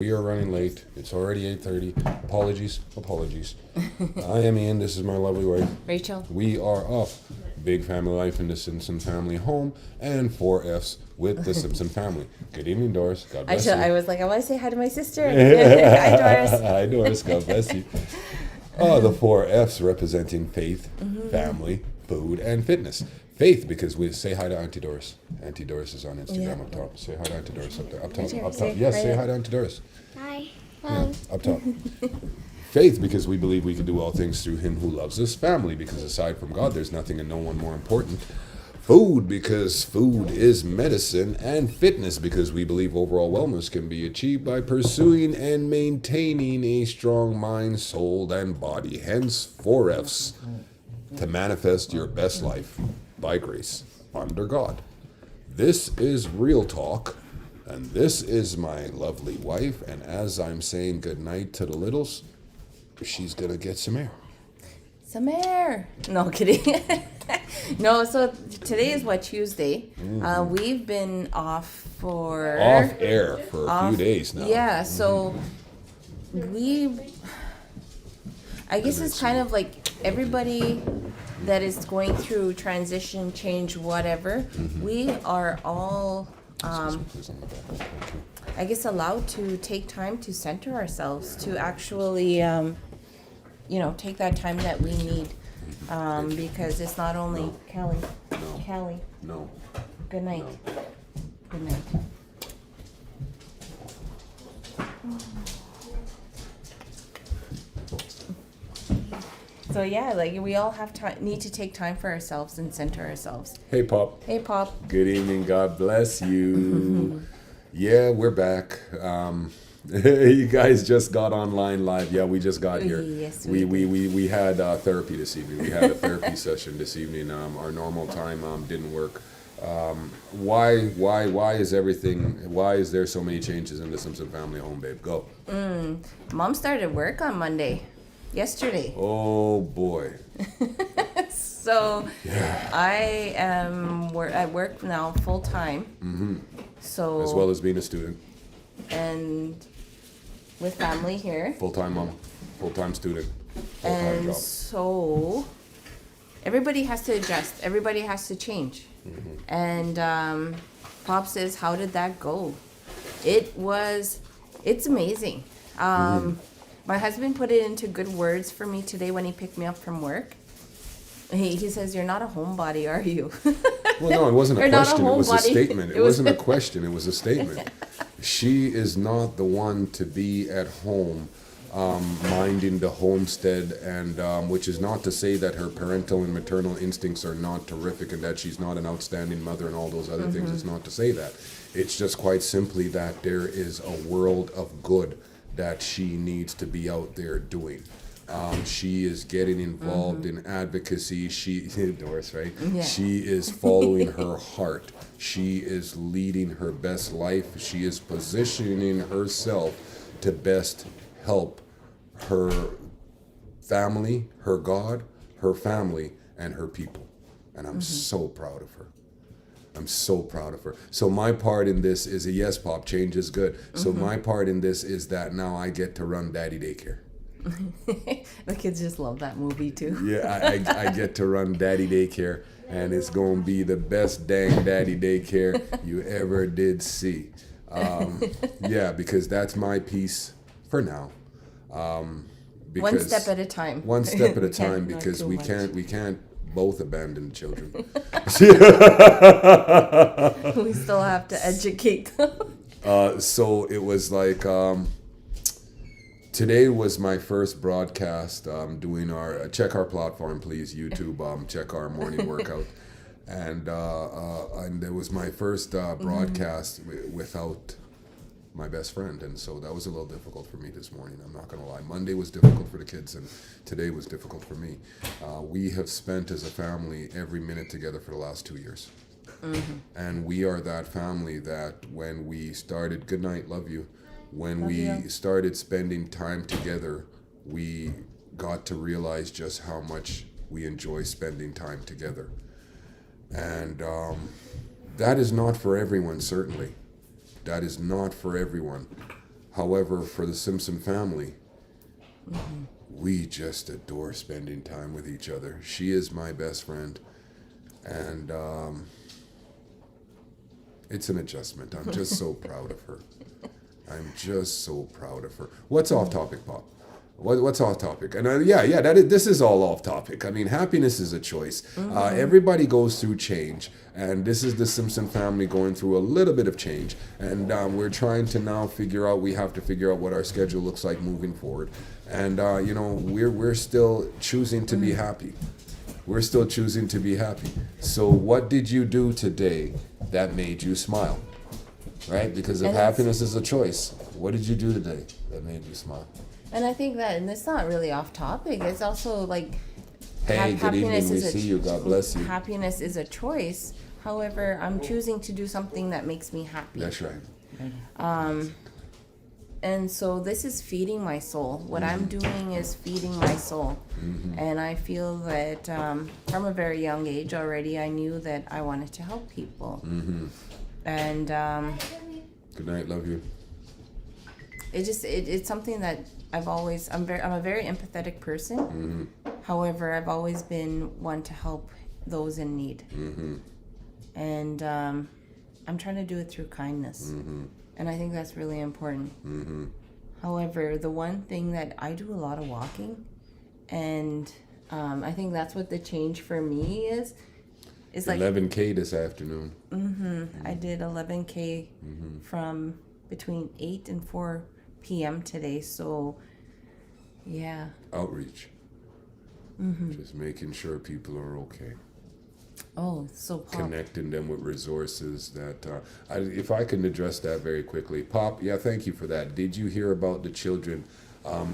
We are running late. It's already 8:30. Apologies. I am Ian. This is my lovely wife. Rachel. We are off. Big family life in the Simpson family home and 4Fs with the Simpson family. Good evening, Doris. God bless you. I was like, I want to say hi to my sister. Hi, Doris. Hi, Doris. God bless you. Oh, the 4Fs representing faith, family, food, and fitness. Faith, because we say hi to Auntie Doris. Auntie Doris is on Instagram up top. Say hi to Auntie Doris up there. Up top. Up top. Yes, say hi to Auntie Doris. Hi. Yeah, up top. Faith, because we believe we can do all things through Him who loves us. Family, because aside from God, there's nothing and no one more important. Food, because food is medicine. And fitness, because we believe overall wellness can be achieved by pursuing and maintaining a strong mind, soul, and body. Hence, 4Fs, to manifest your best life by grace under God. This is Real Talk. And this is my lovely wife, and as I'm saying goodnight to the littles, she's going to get some air. Some air. No, kidding. No, so today is what, Tuesday? We've been off air for a few days now. Yeah, so I guess it's kind of like everybody that is going through transition, change, whatever, we are all I guess allowed to take time to center ourselves, to actually, take that time that we need, because it's not only Callie. No. Good night. Good night. So yeah, like we all have need to take time for ourselves and center ourselves. Hey, Pop. Hey, Pop. Good evening. God bless you. Yeah, we're back. You guys just got online live. Yeah, we just got here. Yes, we had therapy this evening. We had a therapy session this evening. Our normal time didn't work. Why is there so many changes in the Simpson family home, babe? Go. Mom started work on Monday. Yesterday. Oh boy. So yeah. I am at work now full time. So as well as being a student. And with family here. Full-time mom, full-time student, full-time and job. So everybody has to adjust. Everybody has to change. And Pop says, how did that go? It's amazing. My husband put it into good words for me today when he picked me up from work. He says, you're not a homebody, are you? Well, no, it wasn't a question. It was a statement. It wasn't a was question. It was a statement. She is not the one to be at home minding the homestead, and which is not to say that her parental and maternal instincts are not terrific and that she's not an outstanding mother and all those other things. It's not to say that. It's just quite simply that there is a world of good that she needs to be out there doing. She is getting involved in advocacy. Doris, right? Yeah. She is following her heart. She is leading her best life. She is positioning herself to best help her family, her God, her family, and her people. And I'm so proud of her. I'm so proud of her. So my part in this is yes, Pop, change is good. So my part in this is that now I get to run daddy daycare. The kids just love that movie too. Yeah, I get to run daddy daycare, and it's going to be the best dang daddy daycare you ever did see. Yeah, because that's my piece for now. One step at a time. One step at a time, because we can't both abandon the children. We still have to educate them. So it was like today was my first broadcast doing our check our platform, please, YouTube. Check our morning workout, and it was my first broadcast without my best friend, and so that was a little difficult for me this morning. I'm not gonna lie. Monday was difficult for the kids, and today was difficult for me. We have spent as a family every minute together for the last 2 years, and we are that family that when we started, good night, love you. When we started spending time together, we got to realize just how much we enjoy spending time together, and that is not for everyone, certainly. That is not for everyone. However, for the Simpson family, we just adore spending time with each other. She is my best friend, and it's an adjustment. I'm just so proud of her. I'm just so proud of her. What's off topic, Pop? What's off topic? And this is all off topic. I mean, happiness is a choice. Everybody goes through change, and this is the Simpson family going through a little bit of change, and we're trying to now we have to figure out what our schedule looks like moving forward, and we're still choosing to be happy. We're still choosing to be happy. So what did you do today that made you smile? Right? Because if happiness is a choice, what did you do today that made you smile? And I think that, and it's not really off topic, it's also like, hey, good evening, we see you, God bless you. Happiness is a choice. However, I'm choosing to do something that makes me happy. That's right. And so this is feeding my soul. What I'm doing is feeding my soul. And I feel that from a very young age already, I knew that I wanted to help people. And good night, love you. It's something that I'm a very empathetic person. However, I've always been one to help those in need. And I'm trying to do it through kindness. And I think that's really important. However, the one thing that I do a lot of walking, and I think that's what the change for me is 11K this afternoon. I did 11K from between 8 and 4 p.m. today. So, yeah. Outreach. Just making sure people are okay. Oh, so Pop. Connecting them with resources that, if I can address that very quickly. Pop, yeah, thank you for that. Did you hear about the children?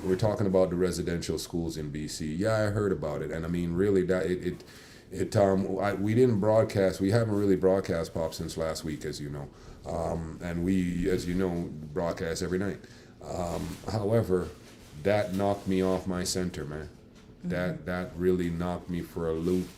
We're talking about the residential schools in BC. Yeah, I heard about it. And I mean, really, that we didn't broadcast. We haven't really broadcast, Pop, since last week, as you know. And we, as you know, broadcast every night. However, that knocked me off my center, man. That really knocked me for a loop.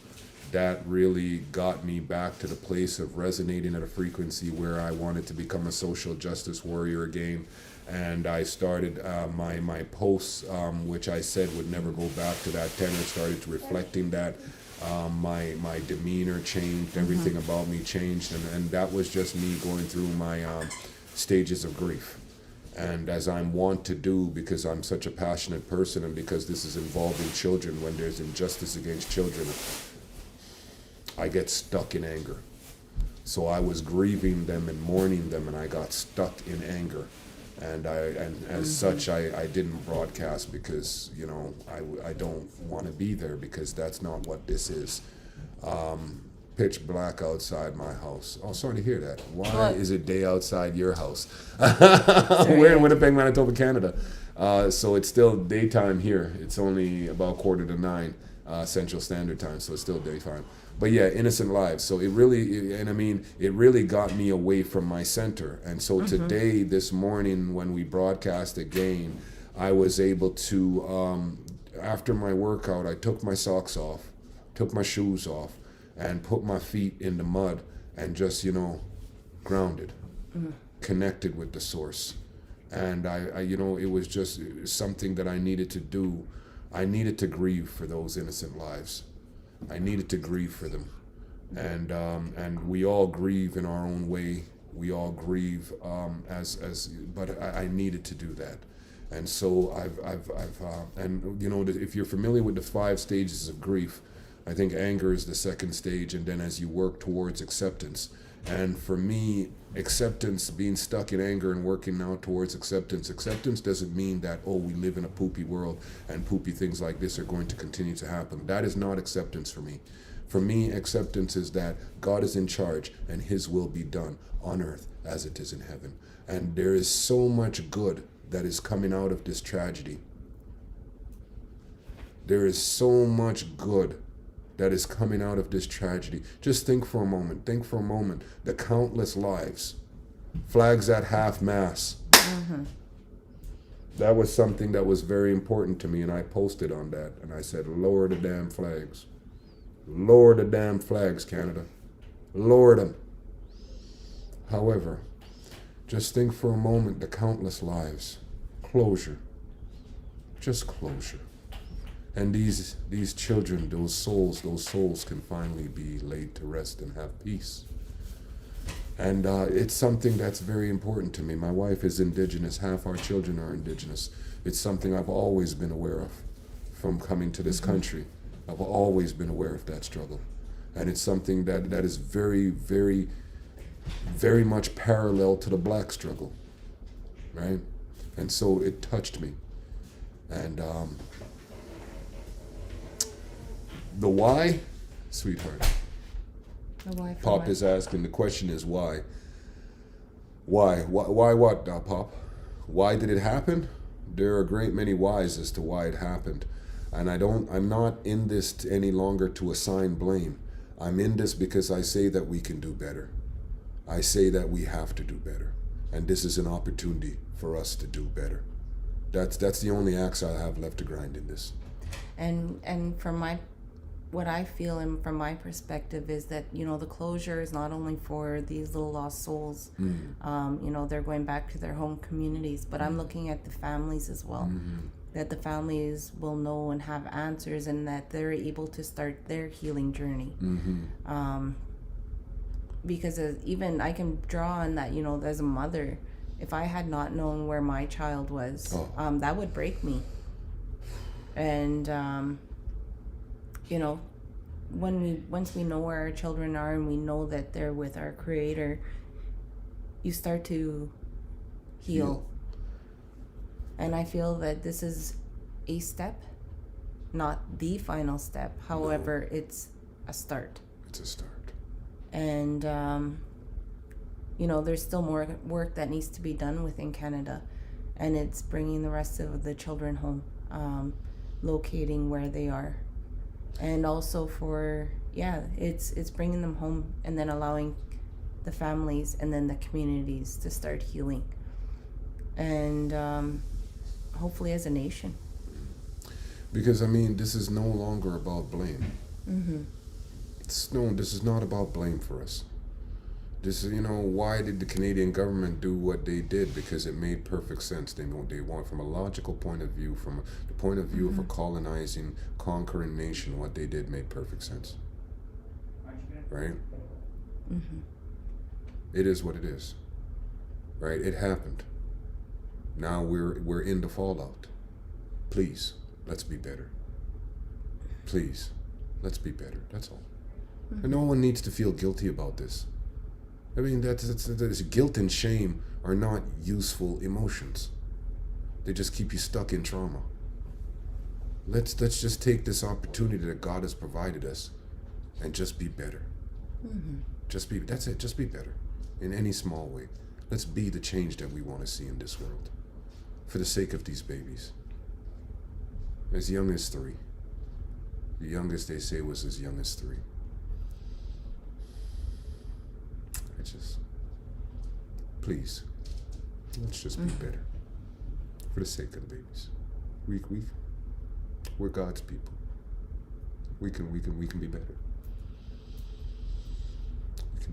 That really got me back to the place of resonating at a frequency where I wanted to become a social justice warrior again. And I started my posts, which I said would never go back to that tenor, started reflecting that. My demeanor changed, everything about me changed, and that was just me going through my stages of grief. And as I'm wont to do, because I'm such a passionate person and because this is involving children, when there's injustice against children, I get stuck in anger. So I was grieving them and mourning them, and I got stuck in anger. And as such, I didn't broadcast because, I don't want to be there, because that's not what this is. Pitch black outside my house. Oh, sorry to hear that. Why is it day outside your house? We're in Winnipeg, Manitoba, Canada. So it's still daytime here. It's only about 8:45 Central Standard Time, so it's still daytime. But yeah, innocent lives. So it really got me away from my center. And so today, this morning, when we broadcast again, I was able to, after my workout, I took my socks off, took my shoes off, and put my feet in the mud and just, grounded, connected with the source. And it was just something that I needed to do. I needed to grieve for those innocent lives. I needed to grieve for them, and we all grieve in our own way. We all grieve but I needed to do that, and so if you're familiar with the 5 stages of grief, I think anger is the second stage, and then as you work towards acceptance. And for me, acceptance, being stuck in anger and working now towards acceptance doesn't mean that, we live in a poopy world and poopy things like this are going to continue to happen. That is not acceptance for me. For me, acceptance is that God is in charge and His will be done on earth as it is in heaven. And there is so much good that is coming out of this tragedy. There is so much good that is coming out of this tragedy. Just think for a moment. The countless lives. Flags at half-mast. That was something that was very important to me, and I posted on that. And I said, lower the damn flags. Lower the damn flags, Canada. Lower them. However, Just think for a moment the countless lives. Closure. Just closure. And these children, those souls can finally be laid to rest and have peace. And it's something that's very important to me. My wife is Indigenous. Half our children are Indigenous. It's something I've always been aware of from coming to this country. I've always been aware of that struggle. And it's something that is very, very, very much parallel to the black struggle, right? And so it touched me. And the why, sweetheart. The why for Pop what? is asking, the question is why? Why what, Pop? Why did it happen? There are a great many whys as to why it happened. And I'm not in this any longer to assign blame. I'm in this because I say that we can do better. I say that we have to do better. And this is an opportunity for us to do better. That's the only axe I have left to grind in this. And from what I feel and from my perspective is that, the closure is not only for these little lost souls. They're going back to their home communities, but I'm looking at the families as well. That the families will know and have answers, and that they're able to start their healing journey. Because even I can draw on that, as a mother, if I had not known where my child was, that would break me. And once we know where our children are and we know that they're with our Creator, you start to heal. And I feel that this is a step, not the final step. However, it's a start. It's a start. And there's still more work that needs to be done within Canada, and it's bringing the rest of the children home, locating where they are, and also it's bringing them home and then allowing the families and then the communities to start healing, and hopefully as a nation. Because this is no longer about blame. This is not about blame for us. This is, why did the Canadian government do what they did? Because it made perfect sense. They want, from a logical point of view, from the point of view of a colonizing, conquering nation, what they did made perfect sense. Right? It is what it is. Right? It happened. Now we're in the fallout. Please, let's be better. Please, let's be better. That's all. And no one needs to feel guilty about this. That's guilt and shame are not useful emotions. They just keep you stuck in trauma. Let's just take this opportunity that God has provided us and just be better. That's it. Just be better in any small way. Let's be the change that we want to see in this world for the sake of these babies. As young as 3. The youngest they say was as young as 3. Please, let's just be better for the sake of the babies. We're God's people. We can be better. We can be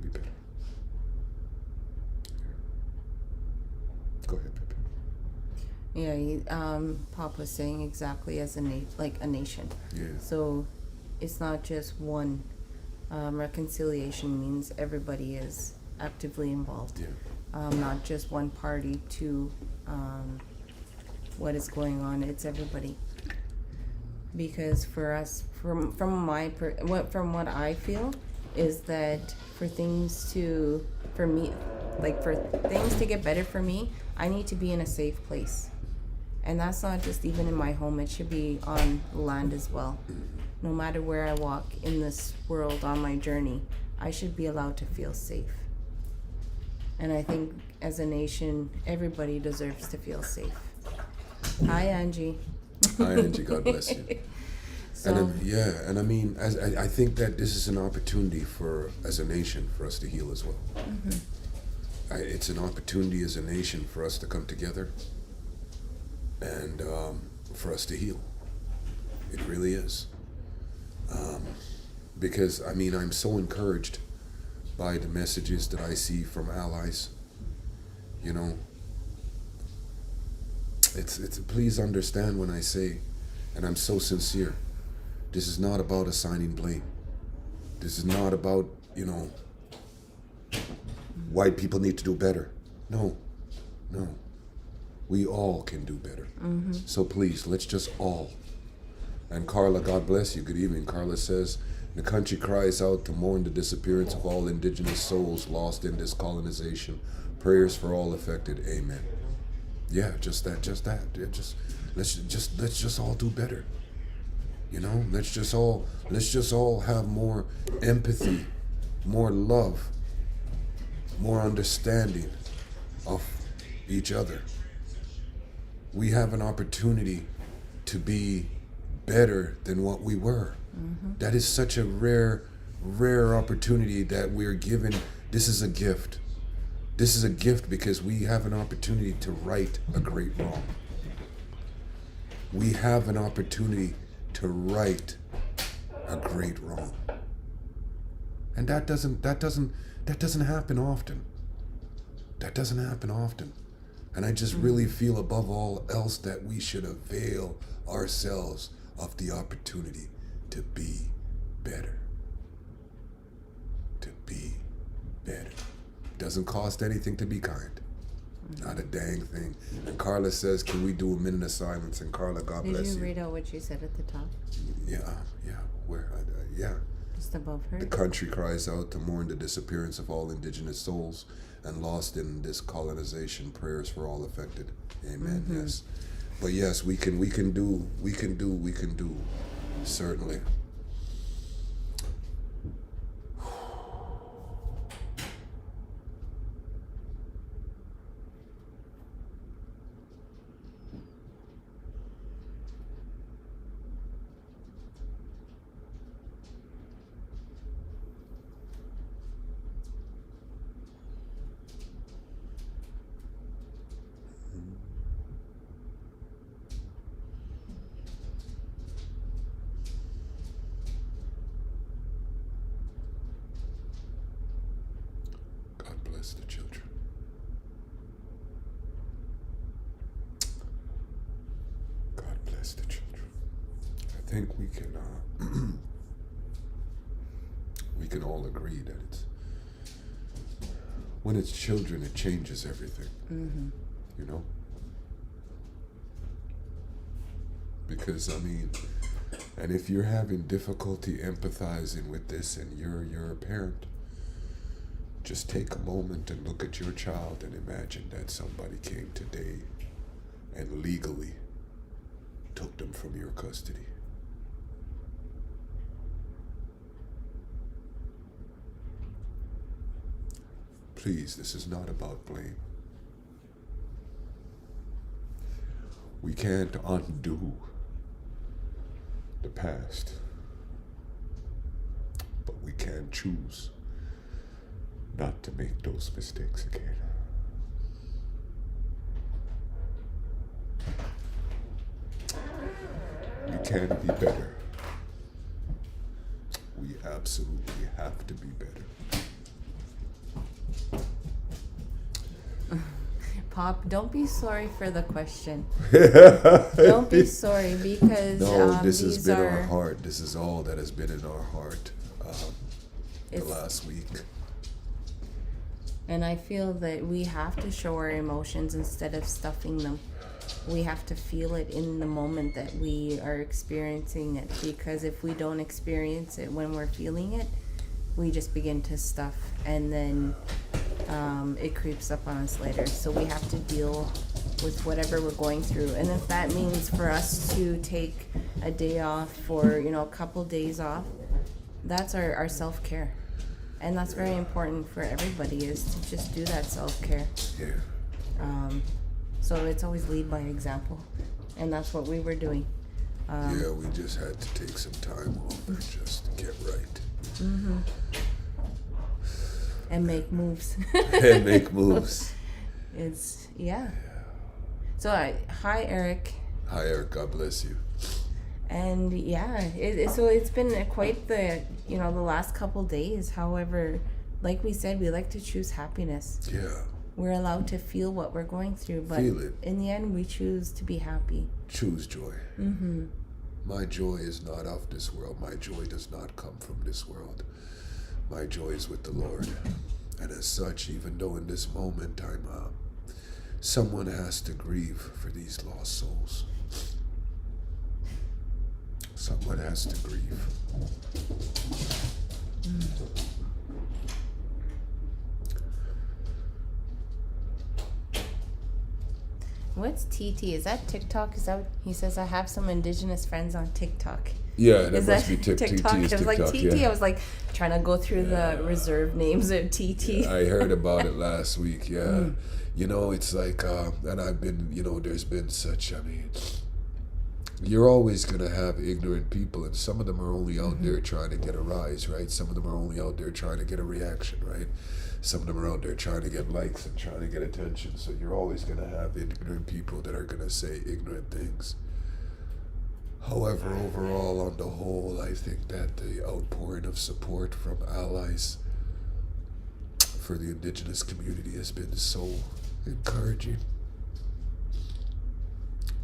better. Go ahead, Pepe. Yeah, Pop was saying exactly as a nation. Yeah. So it's not just one. Reconciliation means everybody is actively involved. Yeah. Not just one party to what is going on. It's everybody. Because for us, from what I feel is that for things to get better for me, I need to be in a safe place. And that's not just even in my home, it should be on land as well. No matter where I walk in this world on my journey, I should be allowed to feel safe. And I think as a nation, everybody deserves to feel safe. Hi, Angie. Hi, Angie. God bless you. So, I think that this is an opportunity as a nation, for us to heal as well. It's an opportunity as a nation for us to come together and for us to heal. It really is. Because I'm so encouraged by the messages that I see from allies. You know, it's please understand when I say, and I'm so sincere, this is not about assigning blame. This is not about, white people need to do better. No. We all can do better. So please, let's just all. And Carla, God bless you. Good evening. Carla says, the country cries out to mourn the disappearance of all indigenous souls lost in this colonization. Prayers for all affected. Amen. Yeah, just that. Let's just all do better. Let's just all have more empathy, more love, more understanding of each other. We have an opportunity to be better than what we were. That is such a rare opportunity that we're given. This is a gift. This is a gift because we have an opportunity to right a great wrong. We have an opportunity to right a great wrong. And that doesn't happen often. That doesn't happen often. And I just really feel above all else that we should avail ourselves of the opportunity to be better. To be better. Doesn't cost anything to be kind. Not a dang thing. And Carla says, can we do a minute of silence? And Carla, God bless you. Did you read out what you said at the top? Yeah. Where? Yeah. Just above her. The country cries out to mourn the disappearance of all indigenous souls and lost in this colonization. Prayers for all affected. Amen. Yes. But yes, we can do. Certainly. The children. God bless the children. I think we can all agree that when it's children, it changes everything. Because and if you're having difficulty empathizing with this and you're a parent, just take a moment and look at your child and imagine that somebody came today and legally took them from your custody. Please, this is not about blame. We can't undo the past, but we can choose not to make those mistakes again. We can be better. We absolutely have to be better. Pop, don't be sorry for the question. Don't be sorry because this has been our heart. This is all that has been in our heart the last week. And I feel that we have to show our emotions instead of stuffing them. We have to feel it in the moment that we are experiencing it, because if we don't experience it when we're feeling it, we just begin to stuff, and then it creeps up on us later. So we have to deal with whatever we're going through. And if that means for us to take a day off or, a couple days off, that's our self-care. And that's very important for everybody, is to just do that self-care. Yeah. So it's always lead by example. And that's what we were doing. We just had to take some time off and just get right. Mm-hmm. And make moves. And make moves. So, hi, Eric. Hi, Eric. God bless you. And so it's been quite the last couple days. However, like we said, we like to choose happiness. Yeah. We're allowed to feel what we're going through, but Feel it. in the end, we choose to be happy. Choose joy. Mm-hmm. My joy is not of this world. My joy does not come from this world. My joy is with the Lord. And as such, even though in this moment someone has to grieve for these lost souls. Someone has to grieve. What's TT? Is that TikTok? Is that he says I have some indigenous friends on TikTok? Yeah, that Is must that be TikTok. I was like TT. Yeah. I was like trying to go through the reserve names of TT. I heard about it last week. Yeah, you know, it's like, and I've been, you know, there's been such. I mean, you're always gonna have ignorant people, and some of them are only out there trying to get a rise, right? Some of them are only out there trying to get a reaction, right? Some of them are out there trying to get likes and trying to get attention. So you're always gonna have ignorant people that are gonna say ignorant things. However, overall, on the whole, I think that the outpouring of support from allies for the indigenous community has been so encouraging.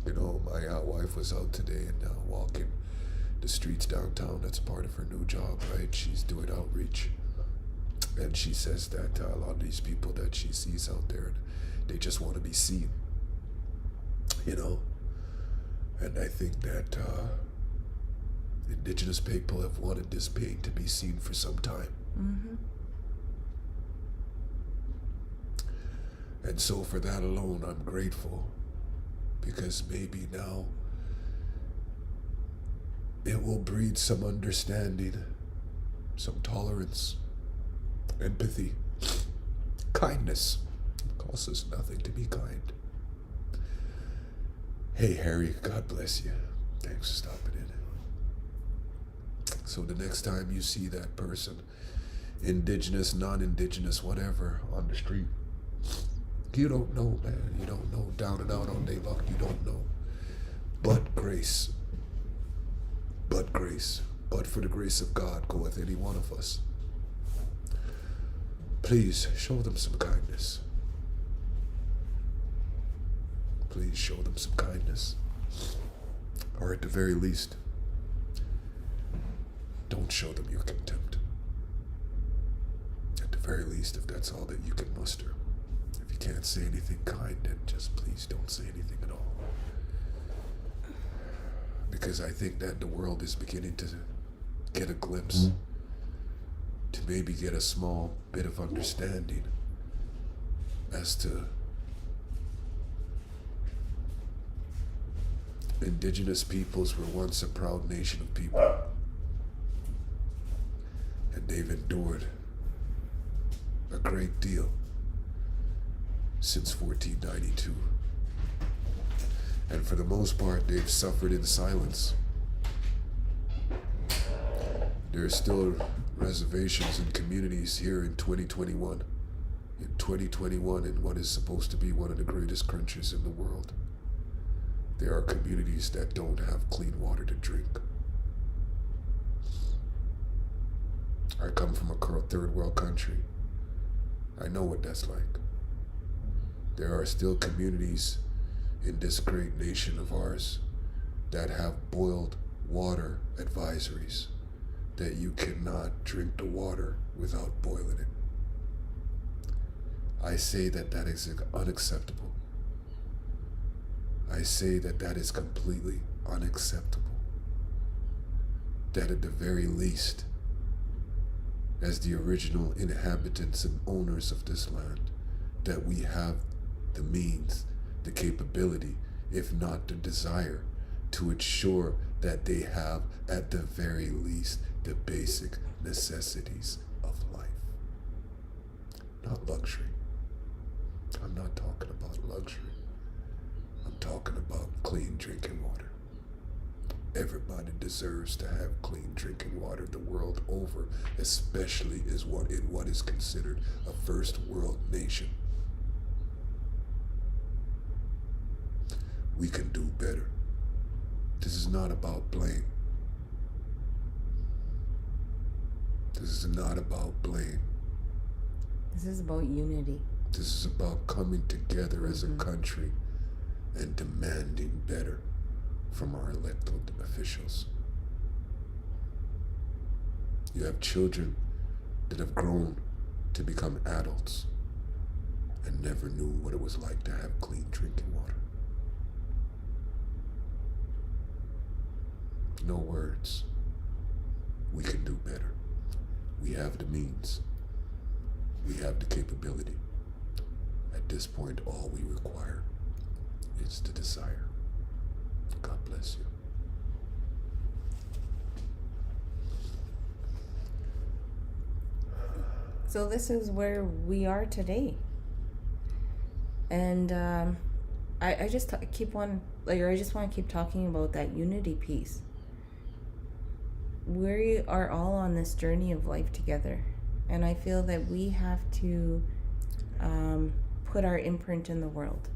You know, my wife was out today and walking the streets downtown. That's part of her new job, right? She's doing outreach. And she says that a lot of these people that she sees out there, they just want to be seen, you know? And I think that indigenous people have wanted this pain to be seen for some time. Mm-hmm. And so for that alone, I'm grateful, because maybe now it will breed some understanding, some tolerance, empathy, kindness. It costs us nothing to be kind. Hey, Harry, God bless you. Thanks for stopping in. So the next time you see that person, indigenous, non-indigenous, whatever, on the street, you don't know, man. You don't know. Down and out on their luck, you don't know. But grace. But grace. But for the grace of God goeth any one of us. Please show them some kindness. Please show them some kindness. Or at the very least, don't show them your contempt. At the very least, if that's all that you can muster. If you can't say anything kind, then just please don't say anything at all. Because I think that the world is beginning to get a glimpse, to maybe get a small bit of understanding as to indigenous peoples were once a proud nation of people, and they've endured a great deal since 1492. And for the most part, they've suffered in silence. There are still reservations and communities here in 2021. In 2021, in what is supposed to be one of the greatest countries in the world, there are communities that don't have clean water to drink. I come from a third world country. I know what that's like. There are still communities in this great nation of ours that have boiled water advisories, that you cannot drink the water without boiling it. I say that that is unacceptable. I say that that is completely unacceptable. That at the very least, as the original inhabitants and owners of this land, that we have the means, the capability, if not the desire, to ensure that they have at the very least the basic necessities of life. Not luxury. I'm not talking about luxury. I'm talking about clean drinking water. Everybody deserves to have clean drinking water the world over, especially in what is considered a first world nation. We can do better. This is not about blame. This is not about blame. This is about unity. This is about coming together as a country and demanding better from our elected officials. You have children that have grown to become adults and never knew what it was like to have clean drinking water. No words. We can do better. We have the means. We have the capability. At this point, all we require is the desire. God bless you. So this is where we are today. And I just keep on, like, or I just want to keep talking about that unity piece. We are all on this journey of life together. And I feel that we have to put our imprint in the world.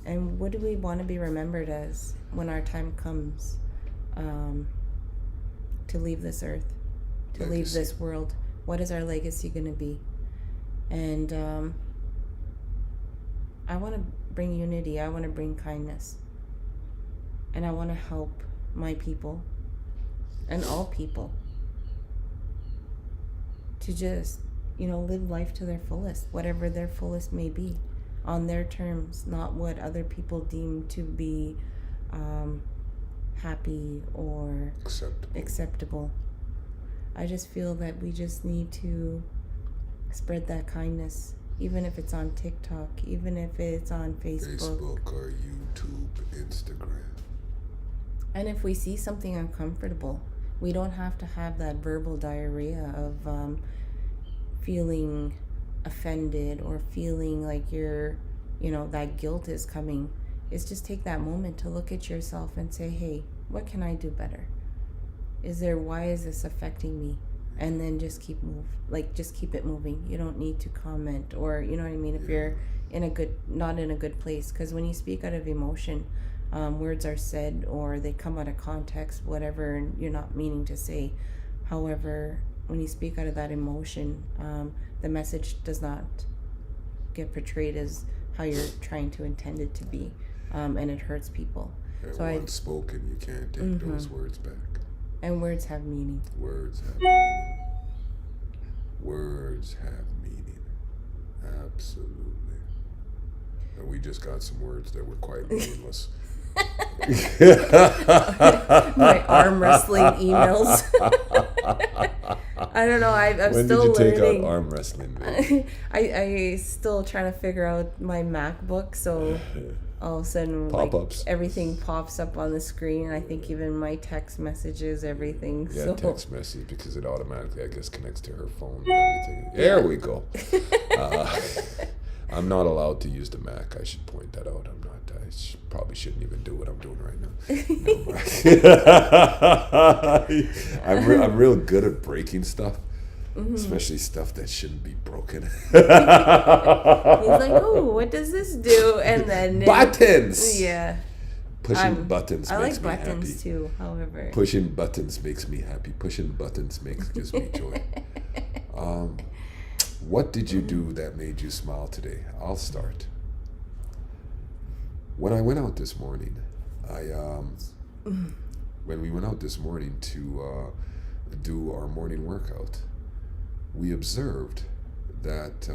And what do we want to be remembered as when our time comes to leave this earth, to leave this world? What is our legacy going to be? And I want to bring unity. I want to bring kindness. And I want to help my people and all people to just, live life to their fullest, whatever their fullest may be, on their terms, not what other people deem to be happy or acceptable. I just feel that we just need to spread that kindness, even if it's on TikTok, even if it's on Facebook or YouTube, Instagram. And if we see something uncomfortable, we don't have to have that verbal diarrhea of feeling offended or feeling like you're, that guilt is coming. It's just take that moment to look at yourself and say, hey, what can I do better? Why is this affecting me? And then just keep it moving. You don't need to comment, or you know what I mean, if you're not in a good place, because when you speak out of emotion, words are said or they come out of context, whatever, and you're not meaning to say. However, when you speak out of that emotion, the message does not get portrayed as how you're trying to intend it to be, and it hurts people. And so once spoken, you can't take those words back. And words have meaning. Words have meaning. Words have meaning. Absolutely. And we just got some words that were quite meaningless. My arm wrestling emails. I don't know. I'm when still did you learning. take out arm wrestling, baby? I still trying to figure out my MacBook. So all of a sudden, Pop-ups. Everything pops up on the screen. I think even my text messages, everything. Yeah, so. Text message, because it automatically, I guess, connects to her phone and everything. There we go. I'm not allowed to use the Mac. I should point that out. I'm not. Probably shouldn't even do what I'm doing right now. I'm real good at breaking stuff, especially stuff that shouldn't be broken. He's like, oh, what does this do? And then buttons. Yeah. Pushing buttons I makes like me happy. buttons too, however. Pushing buttons makes me happy. Pushing buttons gives me joy. What did you do that made you smile today? I'll start. When I went out this morning, when we went out this morning to do our morning workout, we observed that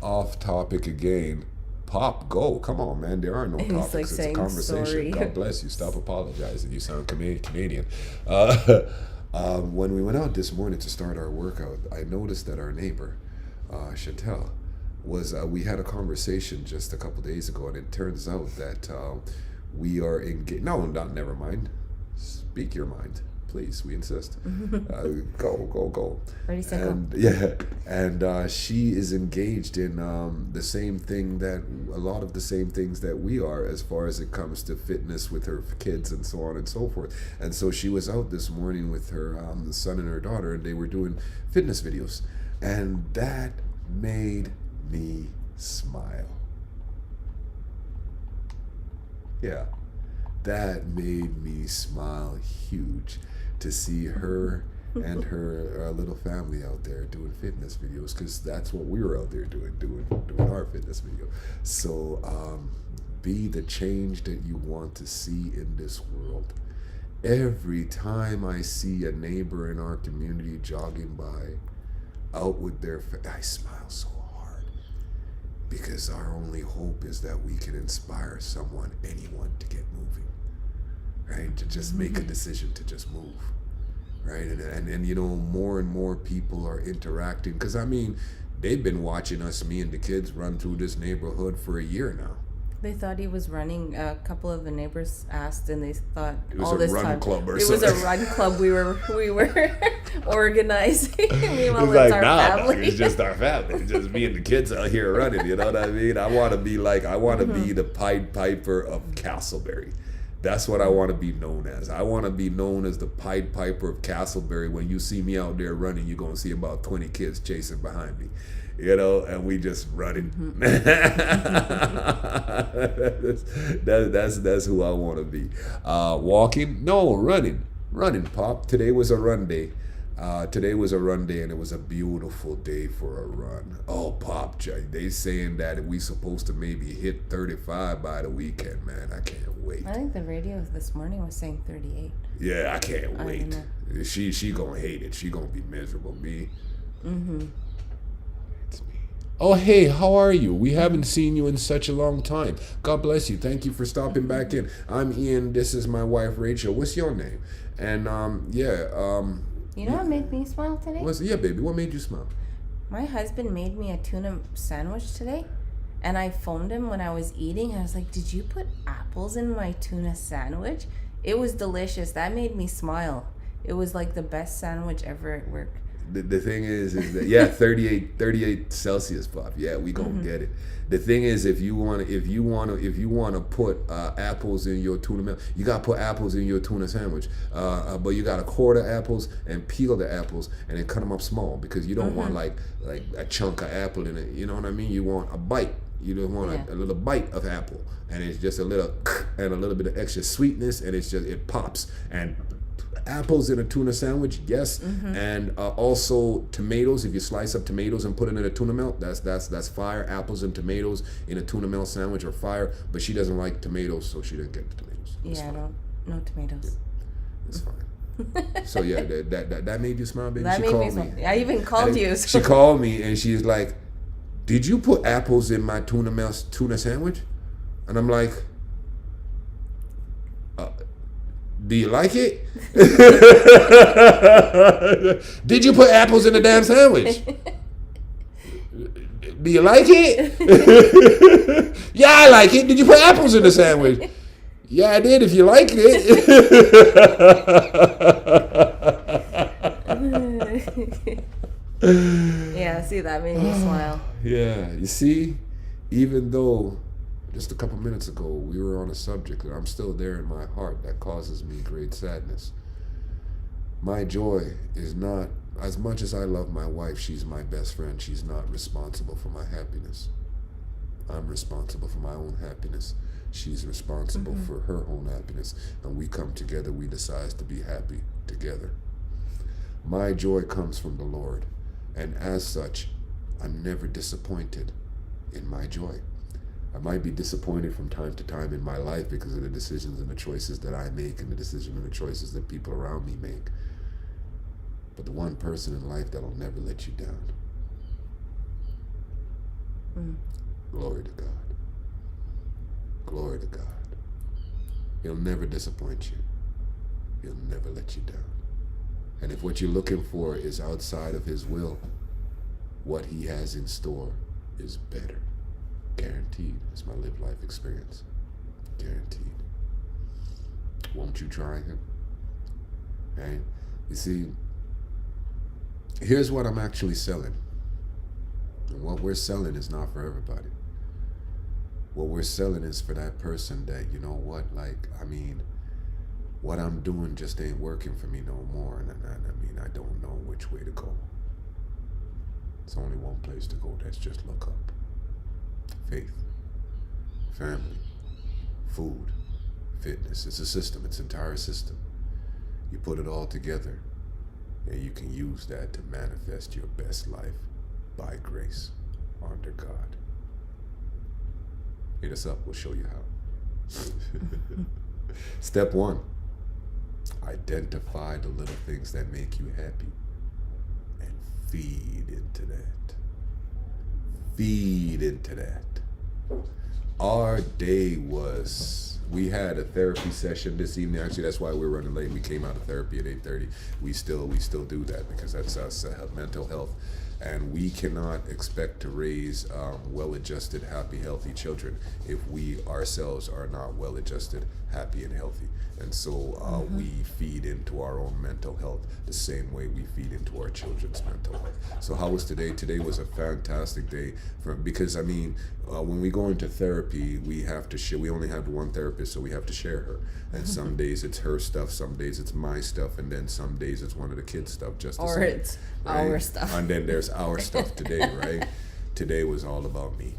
off topic again. Pop, go. Come on, man. There are no topics. Like it's a conversation. Sorry. God bless you. Stop apologizing. You sound Canadian. When we went out this morning to start our workout, I noticed that our neighbor, Chantel, we had a conversation just a couple days ago, and it turns out that we are engaged. No, never mind. Speak your mind, please. We insist. Go. Ready, set, go. Yeah, and she is engaged in the same thing a lot of the same things that we are, as far as it comes to fitness with her kids and so on and so forth. And so she was out this morning with her son and her daughter, and they were doing fitness videos, and that made me smile. Yeah, that made me smile huge to see her and her little family out there doing fitness videos, because that's what we were out there doing our fitness video. So be the change that you want to see in this world. Every time I see a neighbor in our community jogging by out with their I smile so hard, because our only hope is that we can inspire anyone to get moving, right? To just make a decision to just move, right? And you know, more and more people are interacting, because I mean, they've been watching me and the kids run through this neighborhood for a year now. They thought he was running. A couple of the neighbors asked, and they thought It was all a this run time club or it was something. a run club. We were organizing. Meanwhile, It's like, our family. it's just our family. It's just me and the kids out here running. You know what I mean? I want to be the Pied Piper of Castleberry. That's what I want to be known as. I want to be known as the Pied Piper of Castleberry. When you see me out there running, you're going to see about 20 kids chasing behind me. You know, and we just running. That's who I want to be. Walking? No, running. Running, Pop. Today was a run day. And it was a beautiful day for a run. Oh, Pop, they saying that we supposed to maybe hit 35 by the weekend, man. I can't wait. I think the radio this morning was saying 38. Yeah, I can't I wait. know. She gonna hate it. She gonna be miserable. Me. Oh, hey, how are you? We haven't seen you in such a long time. God bless you. Thank you for stopping back in. I'm Ian. This is my wife, Rachel. What's your name? And, You know what made me smile today? yeah, baby. What made you smile? My husband made me a tuna sandwich today, and I phoned him when I was eating. I was like, "Did you put apples in my tuna sandwich?" It was delicious. That made me smile. It was like the best sandwich ever at work. The thing is that, yeah, 38 Celsius, Pop. Yeah, we gonna get it. The thing is, if you wanna put apples in your tuna milk, you gotta put apples in your tuna sandwich. But you gotta core the apples and peel the apples and then cut them up small, because you don't want like a chunk of apple in it. You know what I mean? You want a bite. You don't want a little bite of apple, and it's just a little and a little bit of extra sweetness, and it pops. And apples in a tuna sandwich, yes, and also tomatoes. If you slice up tomatoes and put it in a tuna melt, that's fire. Apples and tomatoes in a tuna melt sandwich are fire. But she doesn't like tomatoes, so she didn't get the tomatoes. I don't. No tomatoes. Yeah, it's fine. So yeah, that made you smile, baby. That She made called me smile. I even called you. She called me and she's like, "Did you put apples in my tuna sandwich?" And I'm like, "Do you like it?" "Did you put apples in the damn sandwich?" "Do you like it?" "Yeah, I like it." "Did you put apples in the sandwich?" "Yeah, I did, if you liked it." Yeah, see, that made me smile. Yeah, you see, even though just a couple minutes ago we were on a subject that I'm still there in my heart that causes me great sadness. My joy is not, as much as I love my wife, she's my best friend, she's not responsible for my happiness. I'm responsible for my own happiness. She's responsible for her own happiness. And we come together, we decide to be happy together. My joy comes from the Lord. And as such, I'm never disappointed in my joy. I might be disappointed from time to time in my life because of the decisions and the choices that I make and the decisions and the choices that people around me make. But the one person in life that'll never let you down. Glory to God. Glory to God. He'll never disappoint you. He'll never let you down. And if what you're looking for is outside of His will, what He has in store is better. Guaranteed. It's my lived life experience. Guaranteed. Won't you try Him? Right? You see, here's what I'm actually selling. And what we're selling is not for everybody. What we're selling is for that person that, you know what, like, I mean, what I'm doing just ain't working for me no more. And I mean, I don't know which way to go. It's only one place to go. That's just look up. Faith, family, food, fitness. It's a system. It's an entire system. You put it all together And you can use that to manifest your best life by grace under God. Hit us up, we'll show you how. Step 1, identify the little things that make you happy and feed into that. Feed into that. Our day was, we had a therapy session this evening. Actually, that's why we're running late. We came out of therapy at 8:30. We still do that because that's us, mental health. And we cannot expect to raise well-adjusted, happy, healthy children if we ourselves are not well-adjusted, happy, and healthy. And so we feed into our own mental health the same way we feed into our children's mental health. So how was today? Today was a fantastic day because when we go into therapy, we have to share. We only have one therapist, so we have to share her. And some days it's her stuff, some days it's my stuff, and then some days it's one of the kids' stuff. It's right? Our stuff. And then there's our stuff today, right? Today was all about me.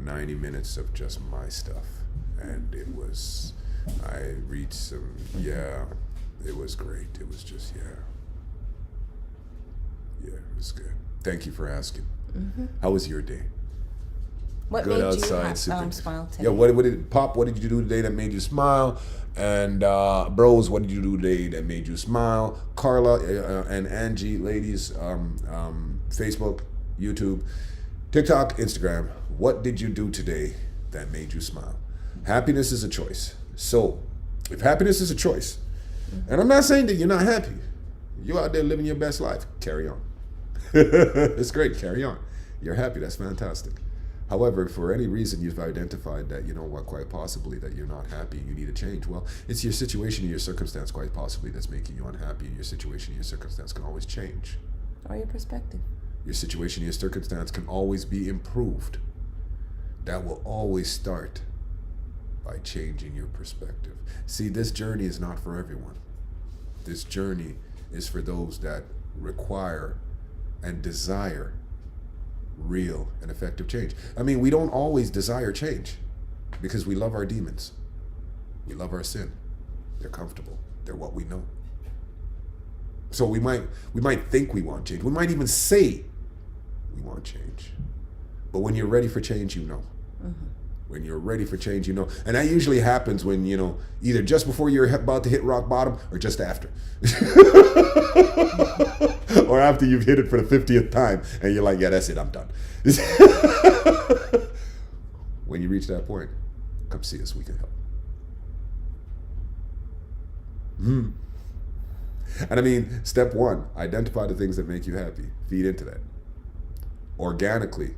90 minutes of just my stuff. And I reached some, it was great. It was just, it was good. Thank you for asking. How was your day? What Good made outside, you smile today? Yeah, what did you do today that made you smile? And bros, what did you do today that made you smile? Carla and Angie, ladies, Facebook, YouTube, TikTok, Instagram, what did you do today that made you smile? Happiness is a choice. So, if happiness is a choice, and I'm not saying that you're not happy, you're out there living your best life, carry on. It's great, carry on. You're happy, that's fantastic. However, for any reason you've identified that, quite possibly that you're not happy and you need a change, well, it's your situation and your circumstance quite possibly that's making you unhappy, and your situation and your circumstance can always change. Or your perspective. Your situation and your circumstance can always be improved. That will always start by changing your perspective. See, this journey is not for everyone. This journey is for those that require and desire real and effective change. We don't always desire change because we love our demons. We love our sin. They're comfortable. They're what we know. So we might think we want change. We might even say we want change. But when you're ready for change, you know. When you're ready for change, you know. And that usually happens when, either just before you're about to hit rock bottom or just after. Or after you've hit it for the 50th time and you're like, yeah, that's it, I'm done. When you reach that point, come see us, we can help. And step 1, identify the things that make you happy. Feed into that. Organically.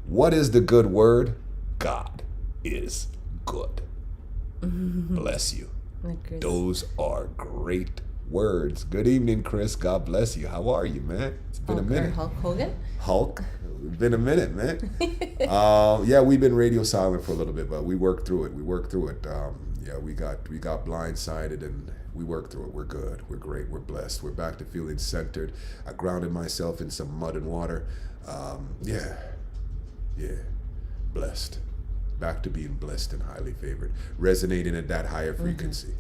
What is the good word? God is good. Bless you. Those are great words. Good evening, Chris. God bless you. How are you, man? It's been a minute. Hulk Hogan? Hulk. It's been a minute, man. We've been radio silent for a little bit, but we worked through it. We got blindsided and we worked through it. We're good. We're great. We're blessed. We're back to feeling centered. I grounded myself in some mud and water. Blessed. Back to being blessed and highly favored. Resonating at that higher frequency.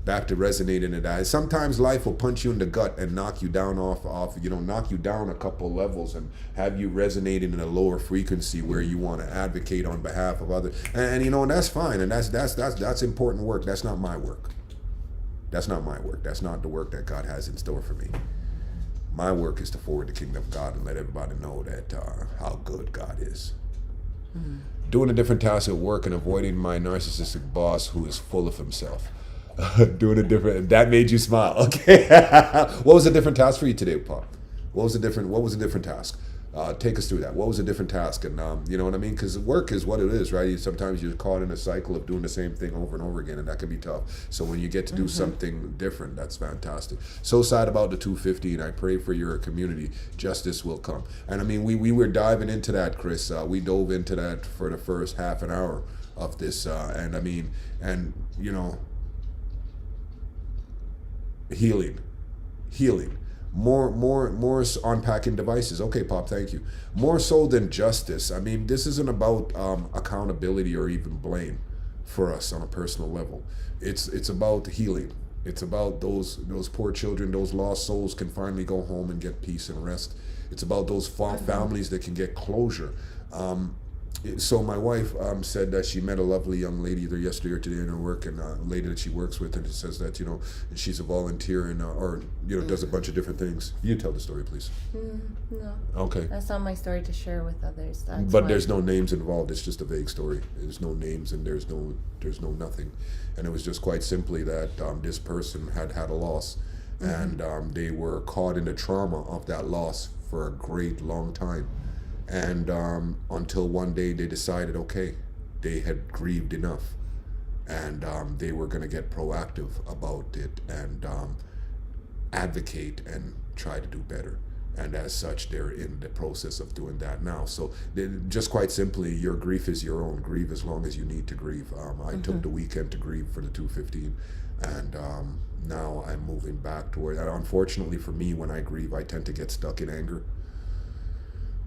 Back to resonating at that. Sometimes life will punch you in the gut and knock you down knock you down a couple levels and have you resonating in a lower frequency where you want to advocate on behalf of others. And that's fine. And that's important work. That's not my work. That's not my work. That's not the work that God has in store for me. My work is to forward the kingdom of God and let everybody know that how good God is. Doing a different task at work and avoiding my narcissistic boss who is full of himself. That made you smile. Okay. What was a different task for you today, Paul? What was a different task? Take us through that. What was a different task? And you know what I mean? Because work is what it is, right? Sometimes you're caught in a cycle of doing the same thing over and over again, and that can be tough. So when you get to do something different, that's fantastic. So sad about the 215. I pray for your community. Justice will come. And we were diving into that, Chris. We dove into that for the first half an hour of this. Healing. More unpacking devices. Okay, Pop, thank you. More so than justice. This isn't about accountability or even blame for us on a personal level. It's about healing. It's about those poor children, those lost souls can finally go home and get peace and rest. It's about those families that can get closure. So my wife said that she met a lovely young lady either yesterday or today in her work, and a lady that she works with, and it says that she's a volunteer and or does a bunch of different things. You tell the story, please. No. Okay. That's not my story to share with others. There's no names involved. It's just a vague story. There's no names and there's no nothing, and it was just quite simply that this person had a loss, and they were caught in the trauma of that loss for a great long time. And until one day they decided, okay, they had grieved enough, and they were going to get proactive about it and advocate and try to do better. And as such, they're in the process of doing that now. So just quite simply, your grief is your own. Grieve as long as you need to grieve. I took the weekend to grieve for the 215, and now I'm moving back toward. Unfortunately for me, when I grieve, I tend to get stuck in anger.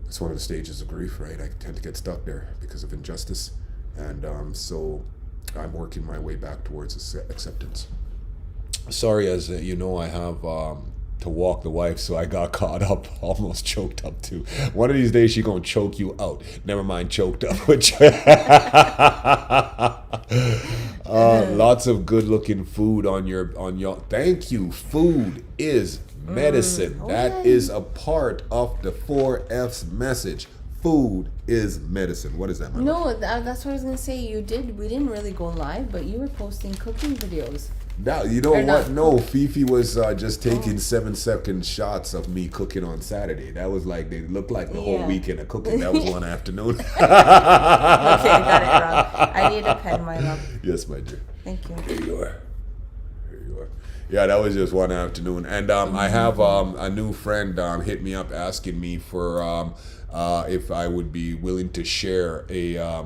It's one of the stages of grief, right? I tend to get stuck there because of injustice. And so I'm working my way back towards acceptance. Sorry, as you know, I have to walk the wife, so I got caught up, almost choked up too. One of these days, she's going to choke you out. Never mind, choked up. Lots of good-looking food on your. Thank you. Food is medicine. That is a part of the 4F's message. Food is medicine. What is that, man? No, that's what I was gonna say. We didn't really go live, but you were posting cooking videos. Now, you know what? No, Fifi was just taking 7-second shots of me cooking on Saturday. That was like, they looked like the whole weekend of cooking. That was one afternoon. Okay, I got it wrong. I need a pen, my love. Yes, my dear. Thank you. Here you are. Yeah, that was just one afternoon. And I have a new friend hit me up asking me for if I would be willing to share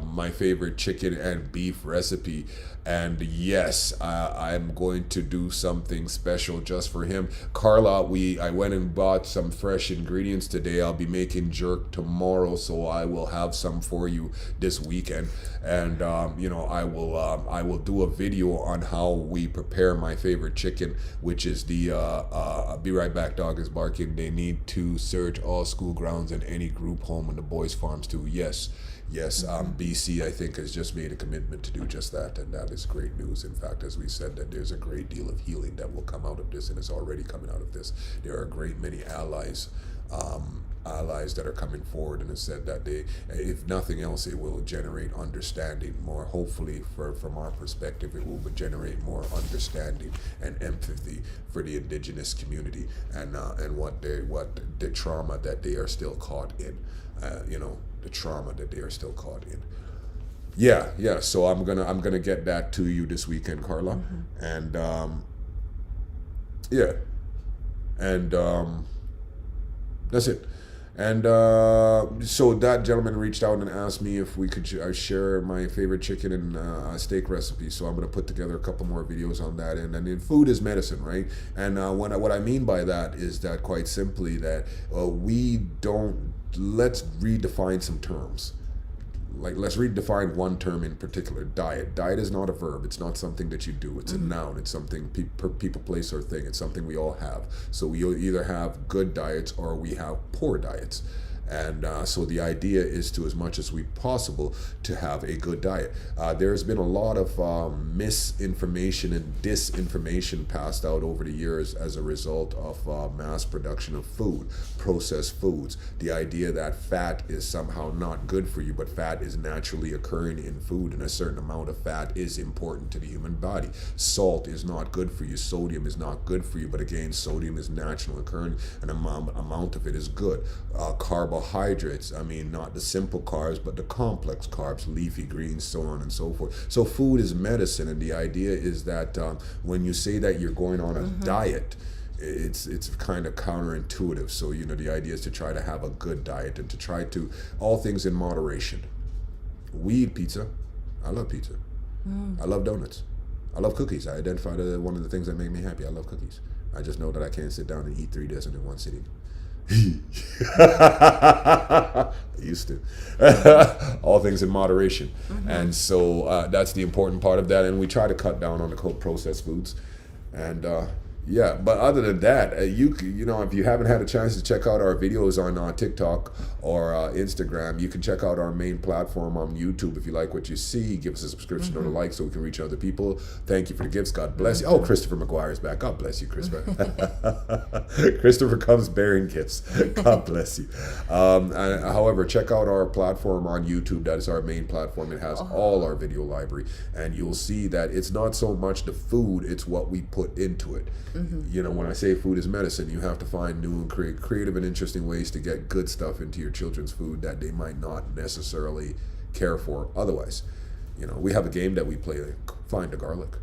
my favorite chicken and beef recipe. And yes, I'm going to do something special just for him. Carla, I went and bought some fresh ingredients today. I'll be making jerk tomorrow, so I will have some for you this weekend. And I will do a video on how we prepare my favorite chicken, which is the I'll be right back, dog is barking. They need to search all school grounds and any group home and the boys' farms too. Yes, BC, I think, has just made a commitment to do just that, and that is great news. In fact, as we said, that there's a great deal of healing that will come out of this, and is already coming out of this. There are a great many allies that are coming forward, and have said that they, if nothing else, it will generate understanding more. Hopefully, from our perspective, it will generate more understanding and empathy for the indigenous community and what the trauma that they are still caught in. The trauma that they are still caught in. Yeah. So I'm gonna get that to you this weekend, Carla, and that's it. And so that gentleman reached out and asked me if we could share my favorite chicken and steak recipe. So I'm going to put together a couple more videos on that. And then food is medicine, right? And what I mean by that is that quite simply that let's redefine some terms. Like, let's redefine one term in particular, diet. Diet is not a verb. It's not something that you do. It's a noun. It's something people, place, or thing. It's something we all have. So we either have good diets or we have poor diets. And so the idea is to, as much as we possible, to have a good diet. There's been a lot of misinformation and disinformation passed out over the years as a result of mass production of food, processed foods. The idea that fat is somehow not good for you, but fat is naturally occurring in food, and a certain amount of fat is important to the human body. Salt is not good for you. Sodium is not good for you, but again, sodium is naturally occurring, and amount of it is good. Carbohydrates, not the simple carbs, but the complex carbs, leafy greens, so on and so forth. So food is medicine, and the idea is that when you say that you're going on a diet, it's kind of counterintuitive. So the idea is to try to have a good diet and to try to all things in moderation. We eat pizza. I love pizza. I love donuts. I love cookies. I identify that one of the things that make me happy. I love cookies. I just know that I can't sit down and eat 3 dozen in one sitting. I used to. All things in moderation. And so that's the important part of that, and we try to cut down on the processed foods. And yeah, but other than that, you know, if you haven't had a chance to check out our videos on TikTok or Instagram, you can check out our main platform on YouTube. If you like what you see, give us a subscription or a like so we can reach other people. Thank you for the gifts. God bless you. Oh, Christopher McGuire is back. God bless you, Christopher. Christopher comes bearing gifts. God bless you. However, check out our platform on YouTube. That is our main platform. It has all our video library, and you'll see that it's not so much the food, it's what we put into it. You know, when I say food is medicine, you have to find new and creative and interesting ways to get good stuff into your children's food that they might not necessarily care for otherwise. You know, we have a game that we play, Find the Garlic.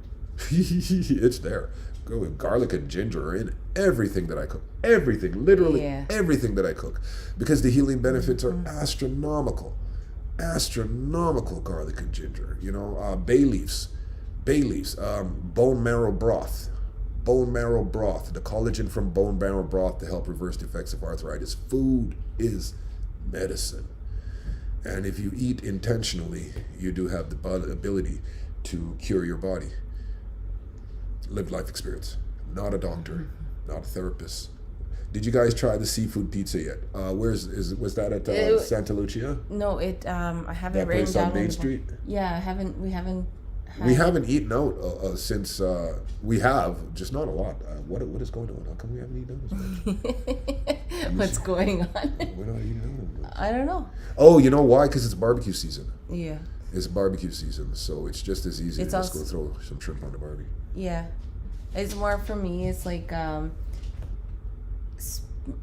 It's there. Go with garlic and ginger are in everything that I cook. Everything, literally everything that I cook. Because the healing benefits are astronomical. Astronomical, garlic and ginger. You know, bay leaves, bone marrow broth. Bone marrow broth, the collagen from bone marrow broth to help reverse the effects of arthritis. Food is medicine. And if you eat intentionally, you do have the ability to cure your body. Lived life experience. Not a doctor, not a therapist. Did you guys try the seafood pizza yet? Was that at Santa Lucia? No, I haven't that written place down on Main Street? Yeah, we haven't eaten out since we have, just not a lot. What is going on? How come we haven't eaten out as much? What's going on? We're not eating out. I don't know. Oh, you know why? Because it's barbecue season. Yeah. It's barbecue season, so it's just as easy to just go throw some shrimp on the barbie. Yeah. It's more for me, it's like, I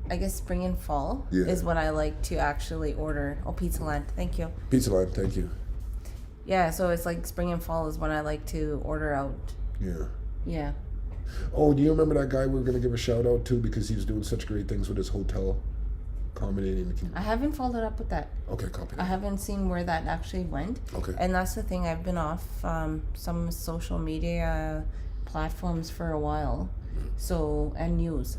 guess spring and fall is when I like to actually order. Oh, Pizza Land. Thank you. Pizza Land, thank you. Yeah, so it's like spring and fall is when I like to order out. Yeah. Yeah. Oh, do you remember that guy we were going to give a shout out to because he was doing such great things with his hotel? Accommodating the community. I haven't followed up with that. Okay, copy that. I haven't seen where that actually went. Okay. And that's the thing, I've been off some social media platforms for a while. So, and news.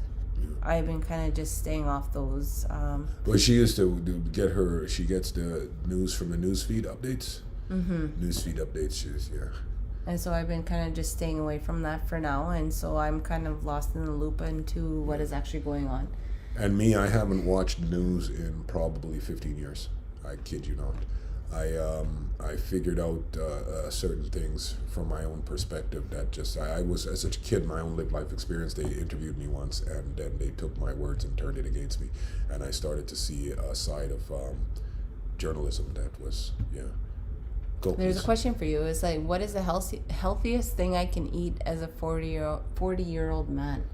I've been kind of just staying off those. Well, she used to she gets the news from the newsfeed updates. Newsfeed updates, And so I've been kind of just staying away from that for now, and so I'm kind of lost in the loop into what is actually going on. And me, I haven't watched news in probably 15 years. I kid you not. I figured out certain things from my own perspective that just I was, as a kid, my own lived life experience. They interviewed me once, and then they took my words and turned it against me, and I started to see a side of journalism that was There's a question for you. It's like, what is the healthiest thing I can eat as a 40-year-old man?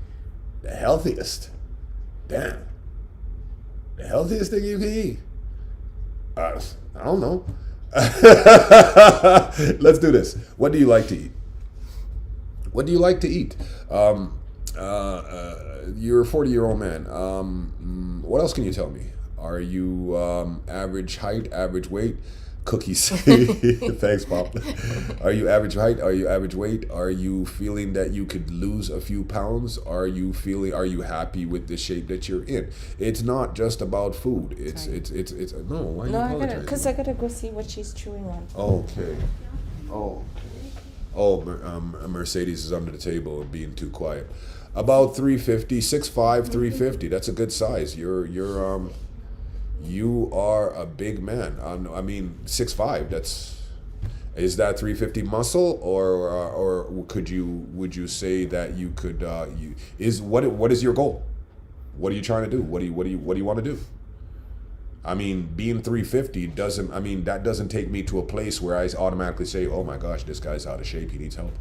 The healthiest? Damn. The healthiest thing you can eat? I don't know. Let's do this. What do you like to eat? What do you like to eat? You're a 40-year-old man. What else can you tell me? Are you average height, average weight? Cookies. Thanks, Pop. Are you average height? Are you average weight? Are you feeling that you could lose a few pounds? Are you happy with the shape that you're in? It's not just about food. It's no. Why are you apologizing? Because I gotta go see what she's chewing on. Okay. Oh, Mercedes is under the table and being too quiet. About 350, 6'5", 350. That's a good size. You are a big man. I mean, 6'5". Is that 350 muscle, or would you say that you could? What is your goal? What are you trying to do? What do you want to do? I mean, being 350 doesn't. I mean, that doesn't take me to a place where I automatically say, "Oh my gosh, this guy's out of shape. He needs help."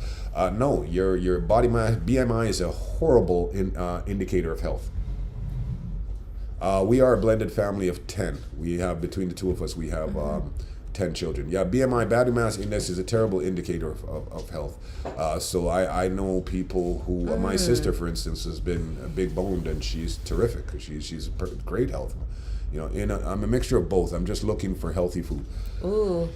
No, your body mass BMI is a horrible indicator of health. We are a blended family of 10. We have, between the two of us, we have 10 children. Yeah, BMI, body mass index, is a terrible indicator of health. So I know people who, my sister, for instance, has been big boned, and she's terrific. She's great health. You know, I'm a mixture of both. I'm just looking for healthy food. Ooh.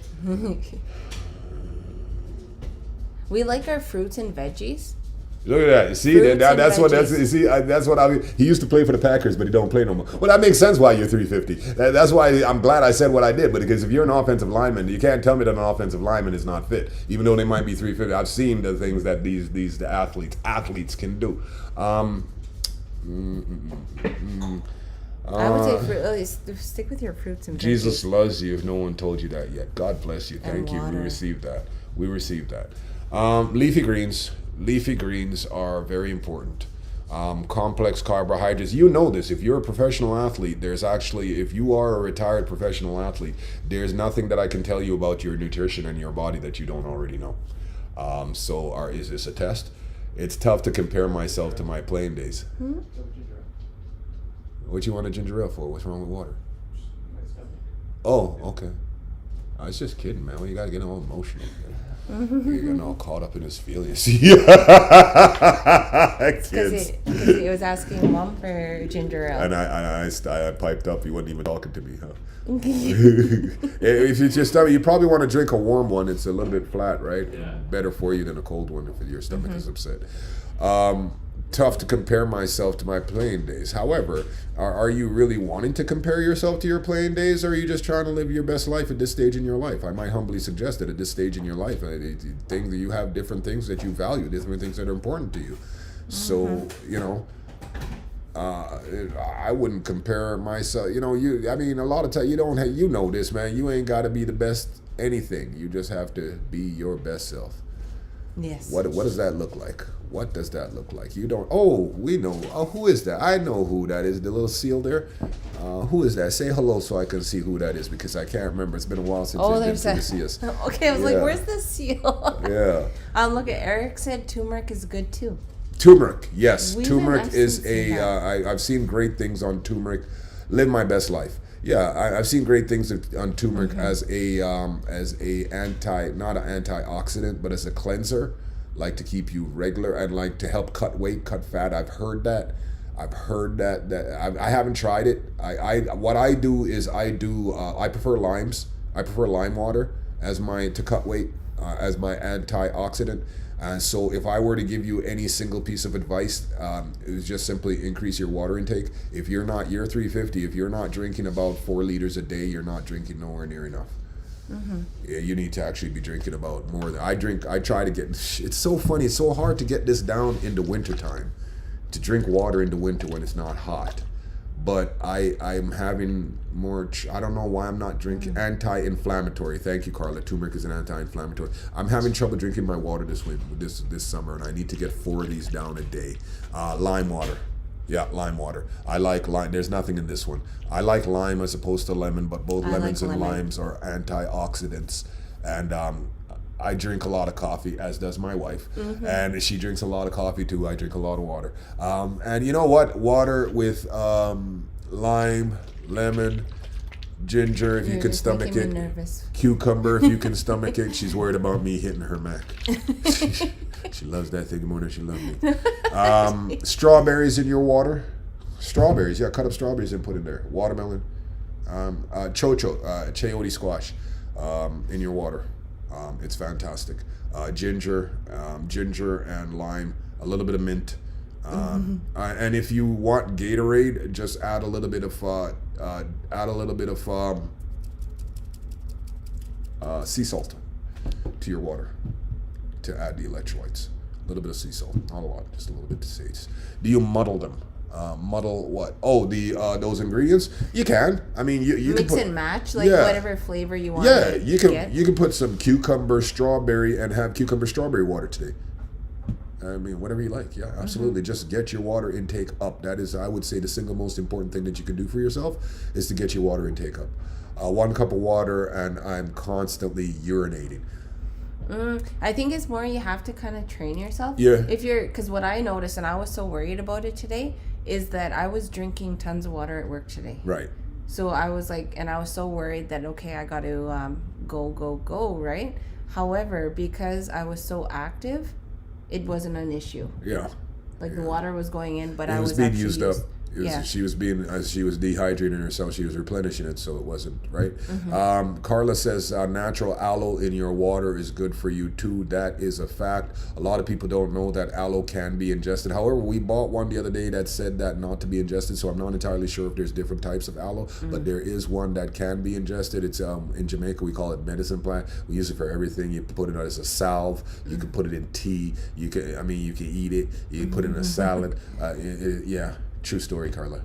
We like our fruits and veggies. Look at that. You see, Fruits and that's what that's. veggies. You see, that's what I mean. He used to play for the Packers, but he don't play no more. Well, that makes sense why you're 350. That's why I'm glad I said what I did. But because if you're an offensive lineman, you can't tell me that an offensive lineman is not fit, even though they might be 350. I've seen the things that the athletes can do. I would say stick with your fruits and veggies. Jesus loves you if no one told you that yet. God bless you. Thank you. water. We received that. Leafy greens. Leafy greens are very important. Complex carbohydrates. You know this. If you're a professional athlete, if you are a retired professional athlete, there's nothing that I can tell you about your nutrition and your body that you don't already know. Is this a test? It's tough to compare myself to my playing days. What you want a ginger ale for? What's wrong with water? Oh, okay. I was just kidding, man. Well, you gotta get all emotional. You're getting all caught up in his feelings. Because he was asking Mom for ginger ale. And I piped up. He wasn't even talking to me, huh? If it's your stomach, you probably want to drink a warm one. It's a little bit flat, right? Yeah. Better for you than a cold one if your stomach is upset. Tough to compare myself to my playing days. However, are you really wanting to compare yourself to your playing days, or are you just trying to live your best life at this stage in your life? I might humbly suggest that at this stage in your life, things that you have different things that you value, different things that are important to you. So, I wouldn't compare myself. A lot of times you don't have, this, man. You ain't got to be the best anything. You just have to be your best self. Yes. What does that look like? What does that look like? You don't. Oh, we know. Oh, who is that? I know who that is. The little seal there. Who is that? Say hello so I can see who that is, because I can't remember. It's been a while since you've been to see us. Okay, I was like, where's the seal? Yeah. Look at Eric said turmeric is good too. Turmeric, yes. Turmeric is I've seen great things on turmeric. Live my best life. Yeah, I've seen great things on turmeric as not an antioxidant, but as a cleanser, like to keep you regular and like to help cut weight, cut fat. I've heard that. I haven't tried it. I prefer limes. I prefer lime water to cut weight as my antioxidant. And so if I were to give you any single piece of advice, it was just simply increase your water intake. If you're 350, if you're not drinking about 4 liters a day, you're not drinking nowhere near enough. Yeah, you need to actually be drinking about more than I drink. I try to get, it's so funny, it's so hard to get this down in the wintertime, to drink water in the winter when it's not hot. But I'm having more, I don't know why I'm not drinking, anti-inflammatory. Thank you, Carla. Turmeric is an anti-inflammatory. I'm having trouble drinking my water this summer, and I need to get 4 of these down a day. Lime water. Yeah, lime water. I like lime. There's nothing in this one. I like lime as opposed to lemon, but both lemons and limes are antioxidants. And I drink a lot of coffee, as does my wife. And she drinks a lot of coffee too. I drink a lot of water. And you know what? Water with lime, lemon, ginger, if you can stomach it. Nervous. Cucumber, if you can stomach it. She's worried about me hitting her Mac. She loves that thing more than she loves me. Strawberries in your water. Strawberries, yeah, cut up strawberries and put in there. Watermelon. Chayote squash in your water. It's fantastic. Ginger and lime, a little bit of mint. And if you want Gatorade, just add a little bit of sea salt to your water to add the electrolytes. A little bit of sea salt, not a lot, just a little bit to taste. Do you muddle them? Muddle what? Oh, those ingredients. You can. I mean, you mix can put, and match, whatever flavor you want. Yeah, you can put some cucumber strawberry and have cucumber strawberry water today. I mean, whatever you like. Yeah, absolutely. Just get your water intake up. That is, I would say, the single most important thing that you can do for yourself is to get your water intake up. 1 cup of water, and I'm constantly urinating. I think it's more you have to kind of train yourself. Yeah. Because what I noticed, and I was so worried about it today, is that I was drinking tons of water at work today. Right. So I was like, and I was so worried that, okay, I got to go, right? However, because I was so active, it wasn't an issue. Yeah. The water was going in, but I was being actually used up. Yeah. She was as she was dehydrating herself, she was replenishing it, so it wasn't right. Carla says natural aloe in your water is good for you too. That is a fact. A lot of people don't know that aloe can be ingested. However, we bought one the other day that said that not to be ingested, so I'm not entirely sure if there's different types of aloe, but there is one that can be ingested. It's in Jamaica we call it medicine plant. We use it for everything. You put it as a salve. You can put it in tea. You can eat it. You can put it in a salad. Yeah. True story, Carla.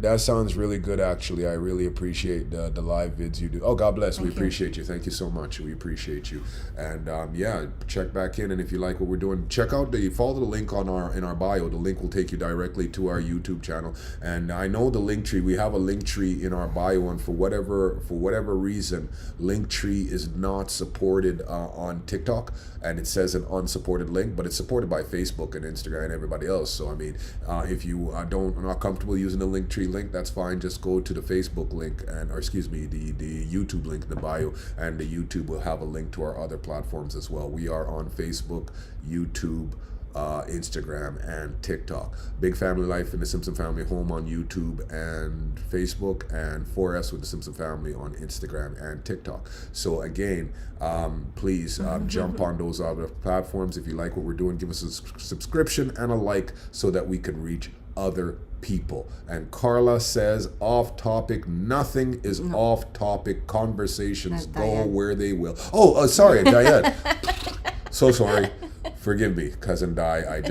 That sounds really good, actually. I really appreciate the live vids you do. Oh, God bless. We appreciate you. Thank you so much. We appreciate you. And yeah, check back in. And if you like what we're doing, follow the link in our bio. The link will take you directly to our YouTube channel. And I know the link tree. We have a link tree in our bio, and for whatever reason, link tree is not supported on TikTok, and it says an unsupported link, but it's supported by Facebook and Instagram and everybody else. So I mean, if you are not comfortable using the Linktree link, that's fine. Just go to the Facebook link the YouTube link in the bio, and the YouTube will have a link to our other platforms as well. We are on Facebook, YouTube, Instagram, and TikTok. Big Family Life in the Simpson Family Home on YouTube and Facebook, and 4S with the Simpson Family on Instagram and TikTok. So again, please jump on those other platforms. If you like what we're doing, give us a subscription and a like so that we can reach other people. And Carla says, off topic, nothing is off topic. Conversations go where they will. Oh, sorry, Diane. So sorry. Forgive me, cousin Di. I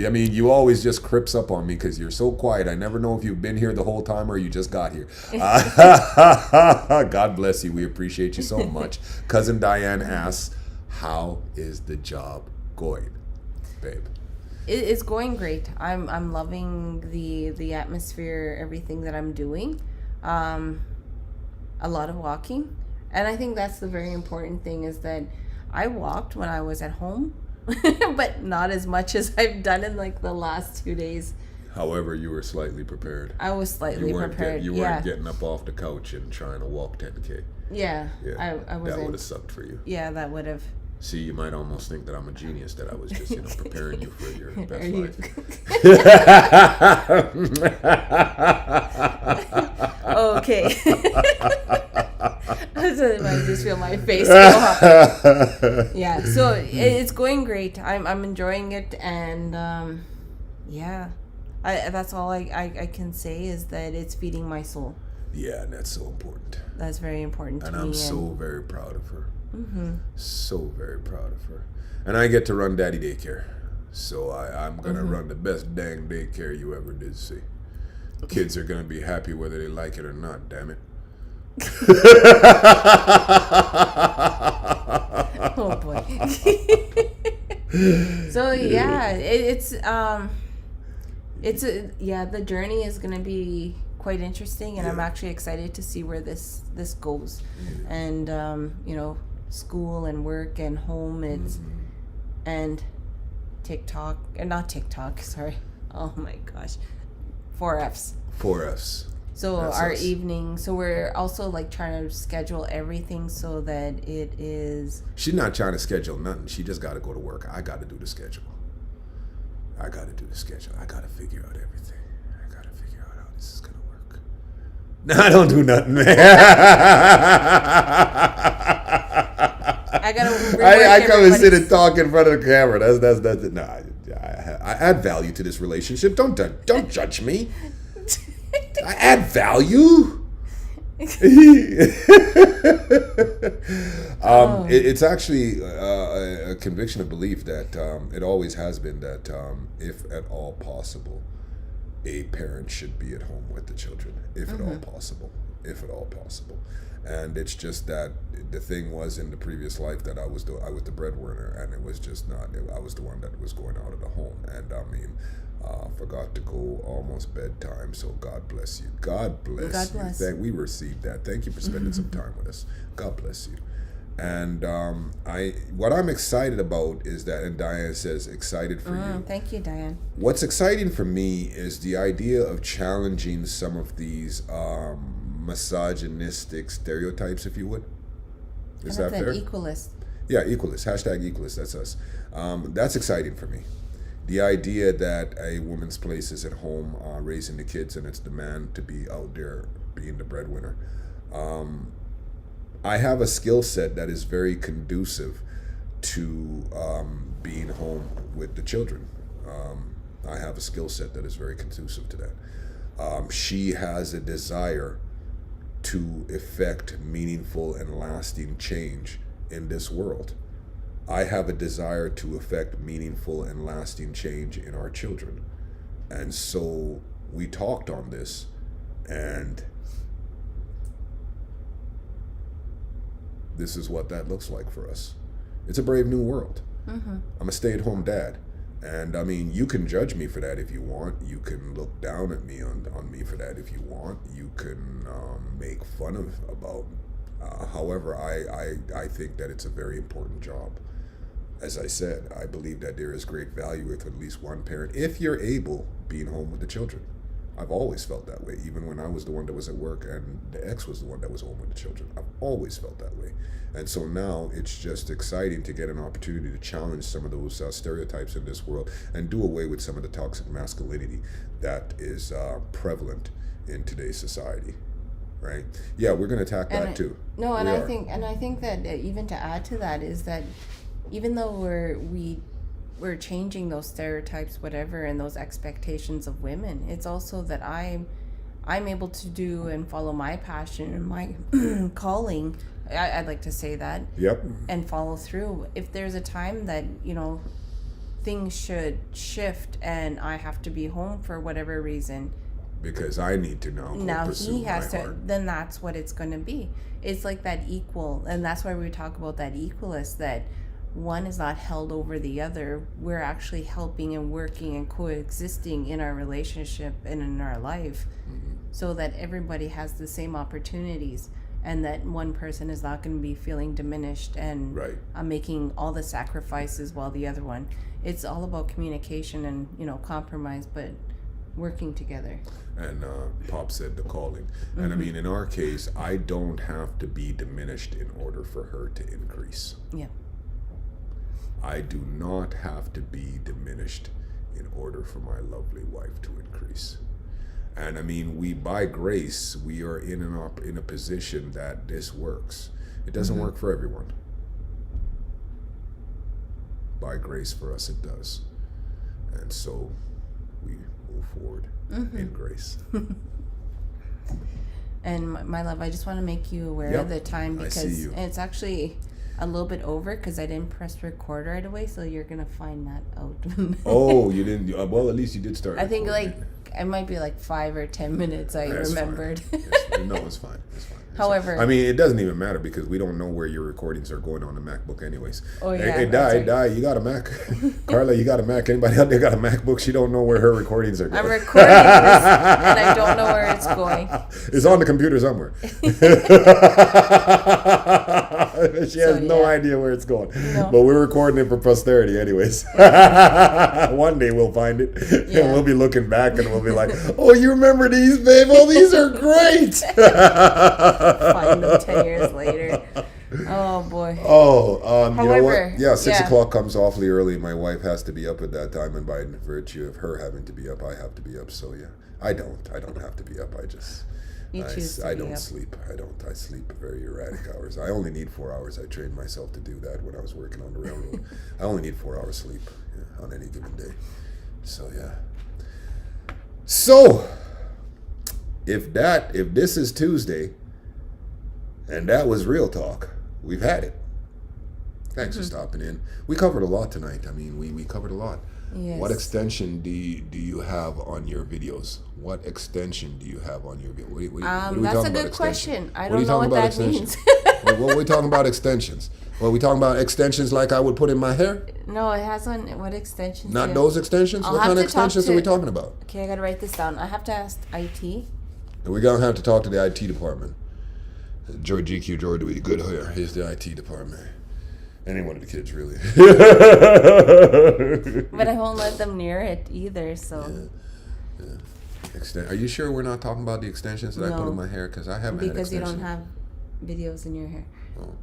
mean, you always just crips up on me because you're so quiet. I never know if you've been here the whole time or you just got here. God bless you. We appreciate you so much. Cousin Diane asks, how is the job going, babe? It's going great. I'm loving the atmosphere, everything that I'm doing. A lot of walking. And I think that's the very important thing, is that I walked when I was at home, but not as much as I've done in like the last 2 days. However, you were slightly prepared. I was slightly prepared. You weren't getting up off the couch and trying to walk 10K. Yeah. I was. That would have sucked for you. Yeah, that would have. See, you might almost think that I'm a genius, that I was just, preparing you for your best life. Okay. I just feel my face go up. Yeah, so it's going great. I'm enjoying it, and yeah, that's all I can say, is that it's feeding my soul. Yeah, and that's so important. That's very important to me. And I'm so very proud of her. So very proud of her. And I get to run daddy daycare, so I'm gonna run the best dang daycare you ever did see. Kids are gonna be happy whether they like it or not, damn it. Oh boy. So yeah, the journey is gonna be quite interesting, and I'm actually excited to see where this goes. And school and work and home, and TikTok, and not TikTok, sorry. Oh my gosh. 4Fs. So that's our evening, so we're also like trying to schedule everything so that it is. She's not trying to schedule nothing. She just got to go to work. I got to do the schedule. I got to figure out everything. I got to figure out how this is going to work. No, I don't do nothing, man. I come and sit and talk in front of the camera. That's it. No, I add value to this relationship. Don't judge me. I add value. It's actually a conviction of belief that it always has been that if at all possible, a parent should be at home with the children, if at all possible. And it's just that the thing was, in the previous life, that I was the breadwinner, and it was just not. I was the one that was going out of the home, and I mean, forgot to go almost bedtime. So God bless you. God bless you. We received that. Thank you for spending some time with us. God bless you. And what I'm excited about is that, and Diane says excited for you. Thank you, Diane. What's exciting for me is the idea of challenging some of these misogynistic stereotypes, if you would. Is that fair? An equalist. Yeah, equalist. Hashtag equalist. That's us. That's exciting for me. The idea that a woman's place is at home raising the kids and it's the man to be out there being the breadwinner. I have a skill set that is very conducive to being home with the children. I have a skill set that is very conducive to that. She has a desire to effect meaningful and lasting change in this world. I have a desire to effect meaningful and lasting change in our children. And so we talked on this, and this is what that looks like for us. It's a brave new world. Mm-hmm. I'm a stay-at-home dad. And I mean, you can judge me for that if you want. You can look down at me on me for that if you want. You can make fun about. However, I think that it's a very important job. As I said, I believe that there is great value with at least one parent, if you're able, being home with the children. I've always felt that way, even when I was the one that was at work and the ex was the one that was home with the children. I've always felt that way. And so now it's just exciting to get an opportunity to challenge some of those stereotypes in this world and do away with some of the toxic masculinity that is prevalent in today's society. Right? Yeah, we're going to attack that too. No, and I think that even to add to that is that even though we're changing those stereotypes, whatever, and those expectations of women, it's also that I'm able to do and follow my passion and my calling. I'd like to say that. Yep. And follow through. If there's a time that, things should shift and I have to be home for whatever reason, because I need to now pursue he has my to heart. Then that's what it's going to be. It's like that equal, and that's why we talk about that equalist, that one is not held over the other. We're actually helping and working and coexisting in our relationship and in our life, so that everybody has the same opportunities, and that one person is not going to be feeling diminished and making all the sacrifices while the other one. It's all about communication and compromise, but working together. And Pop said the calling. And I mean, in our case, I don't have to be diminished in order for her to increase. Yeah. I do not have to be diminished in order for my lovely wife to increase. And I mean, by grace, we are in a position that this works. It doesn't work for everyone. By grace, for us, it does. And so we move forward in grace. And my love, I just want to make you aware of the time, because it's actually a little bit over because I didn't press record right away, so you're gonna find that out. Oh, you didn't? Well, at least you did start. I think it might be 5 or 10 minutes. I remembered. No, it's fine. It's fine. However, I mean, it doesn't even matter because we don't know where your recordings are going on the MacBook anyways. Oh yeah, it died. You got a Mac, Carla. You got a Mac. Anybody out there got a MacBook? She don't know where her recordings are going. I'm recording this, and I don't know where it's going. It's on the computer somewhere. She has no idea where it's going. No. But we're recording it for posterity anyways. One day we'll find it, and we'll be looking back, and we'll be like, "Oh, you remember these, babe? Oh, these are great." Find them 10 years later. Oh boy. Oh, However, you know what? Yeah, 6 o'clock comes awfully early. My wife has to be up at that time, and by virtue of her having to be up, I have to be up. So yeah, I don't have to be up. I don't sleep. I sleep very erratic hours. I only need 4 hours. I trained myself to do that when I was working on the railroad. I only need 4 hours sleep on any given day. So yeah. So if this is Tuesday, and that was Real Talk, we've had it. Thanks for stopping in. We covered a lot tonight. I mean, we covered a lot. Yes. What extension do you have on your videos? What extension do you have on your video? What are we that's talking a good about question. I don't know what that means. What are we talking about extensions? Well, we talking about extensions like I would put in my hair? No, it has on what extensions? Not those extensions? What kind of extensions are we talking about? Okay, I gotta write this down. I have to ask IT. We're gonna have to talk to the IT department. George GQ George, do we good here? Here's the IT department. Any one of the kids, really. But I won't let them near it either, so. Yeah. Are you sure we're not talking about the extensions that I put in my hair? Because I haven't had extensions. Because you don't have videos in your hair. Oh.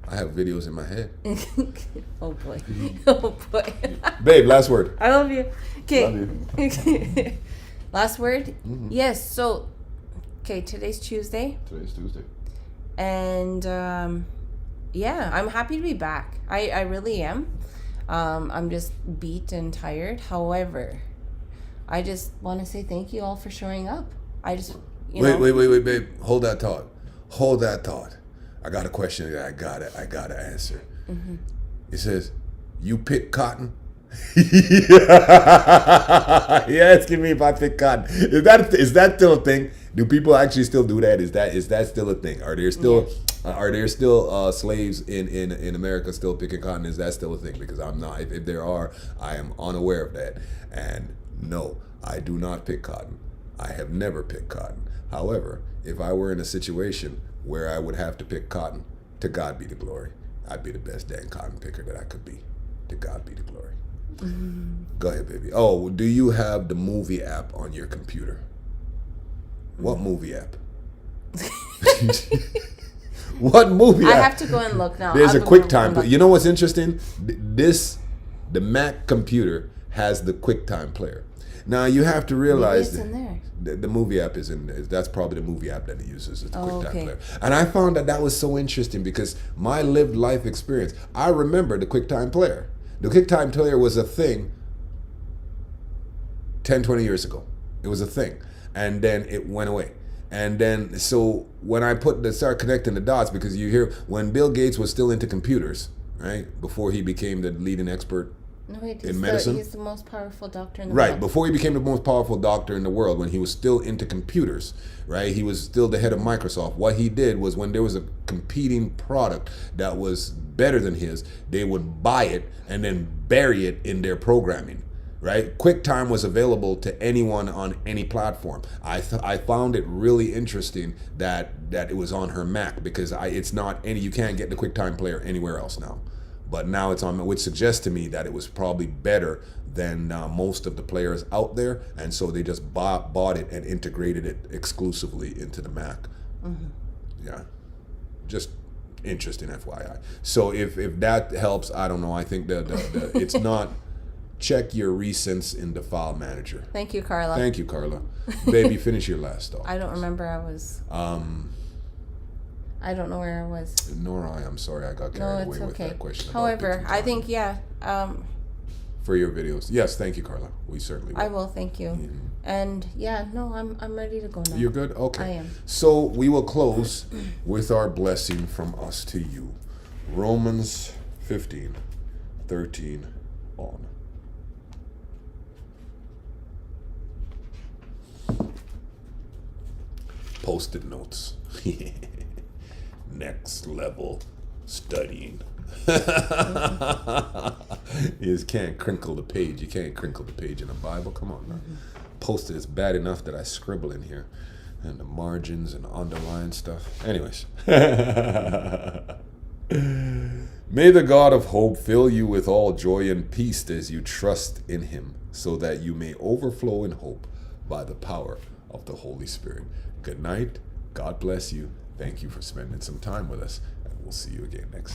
I have videos in my head. Oh boy. Oh boy. Babe, last word. I love you. Okay. Love you. Last word? Mm-hmm. Yes. So, okay, today's Tuesday. Today's Tuesday. And yeah, I'm happy to be back. I really am. I'm just beat and tired. However, I just want to say thank you all for showing up. I just, Wait, babe. Hold that thought. I got a question that I gotta answer. Mm-hmm. It says, you pick cotton? You're asking me if I pick cotton. Is that still a thing? Do people actually still do that? Is that still a thing? Are there still slaves in America still picking cotton? Is that still a thing? Because I'm not. If there are, I am unaware of that. And no, I do not pick cotton. I have never picked cotton. However, if I were in a situation where I would have to pick cotton, to God be the glory. I'd be the best dang cotton picker that I could be. To God be the glory. Mm-hmm. Go ahead, baby. Oh, do you have the movie app on your computer? What movie app? What movie app? I have to go and look now. There's a QuickTime. You know what's interesting? The Mac computer has the QuickTime player. Now you have to realize Maybe it's in there. The movie app is in there. That's probably the movie app that it uses. It's the QuickTime okay. player. And I found that was so interesting because my lived life experience, I remember the QuickTime player. The QuickTime player was a thing 10, 20 years ago. It was a thing. And then it went away. And then, so when I start connecting the dots, because you hear when Bill Gates was still into computers, right? Before he became the leading expert in medicine. He's the most powerful doctor in the world. Right, before he became the most powerful doctor in the world, when he was still into computers, right? He was still the head of Microsoft. What he did was when there was a competing product that was better than his, they would buy it and then bury it in their programming, right? QuickTime was available to anyone on any platform. I found it really interesting that it was on her Mac because you can't get the QuickTime player anywhere else now. But now it's on, which suggests to me that it was probably better than most of the players out there, and so they just bought it and integrated it exclusively into the Mac. Mm-hmm. Yeah, just interesting, FYI. So if that helps, I don't know. I think that it's not. Check your recents in the file manager. Thank you, Carla. Thank you, Carla. Baby, finish your last thought. I don't remember. I don't know where I was. Nor I'm sorry, I got carried away with that question. However, I think, for your videos. Yes, thank you, Carla. We certainly will. I will, thank you. Mm-hmm. And I'm ready to go now. You're good? Okay. I am. So we will close with our blessing from us to you. Romans 15:13 on. Post-it notes. Next level studying. You just can't crinkle the page. You can't crinkle the page in a Bible. Come on now. Mm-hmm. Post-it is bad enough that I scribble in here. And the margins and underline stuff. Anyways. May the God of hope fill you with all joy and peace as you trust in him, so that you may overflow in hope by the power of the Holy Spirit. Good night. God bless you. Thank you for spending some time with us, and we'll see you again next time.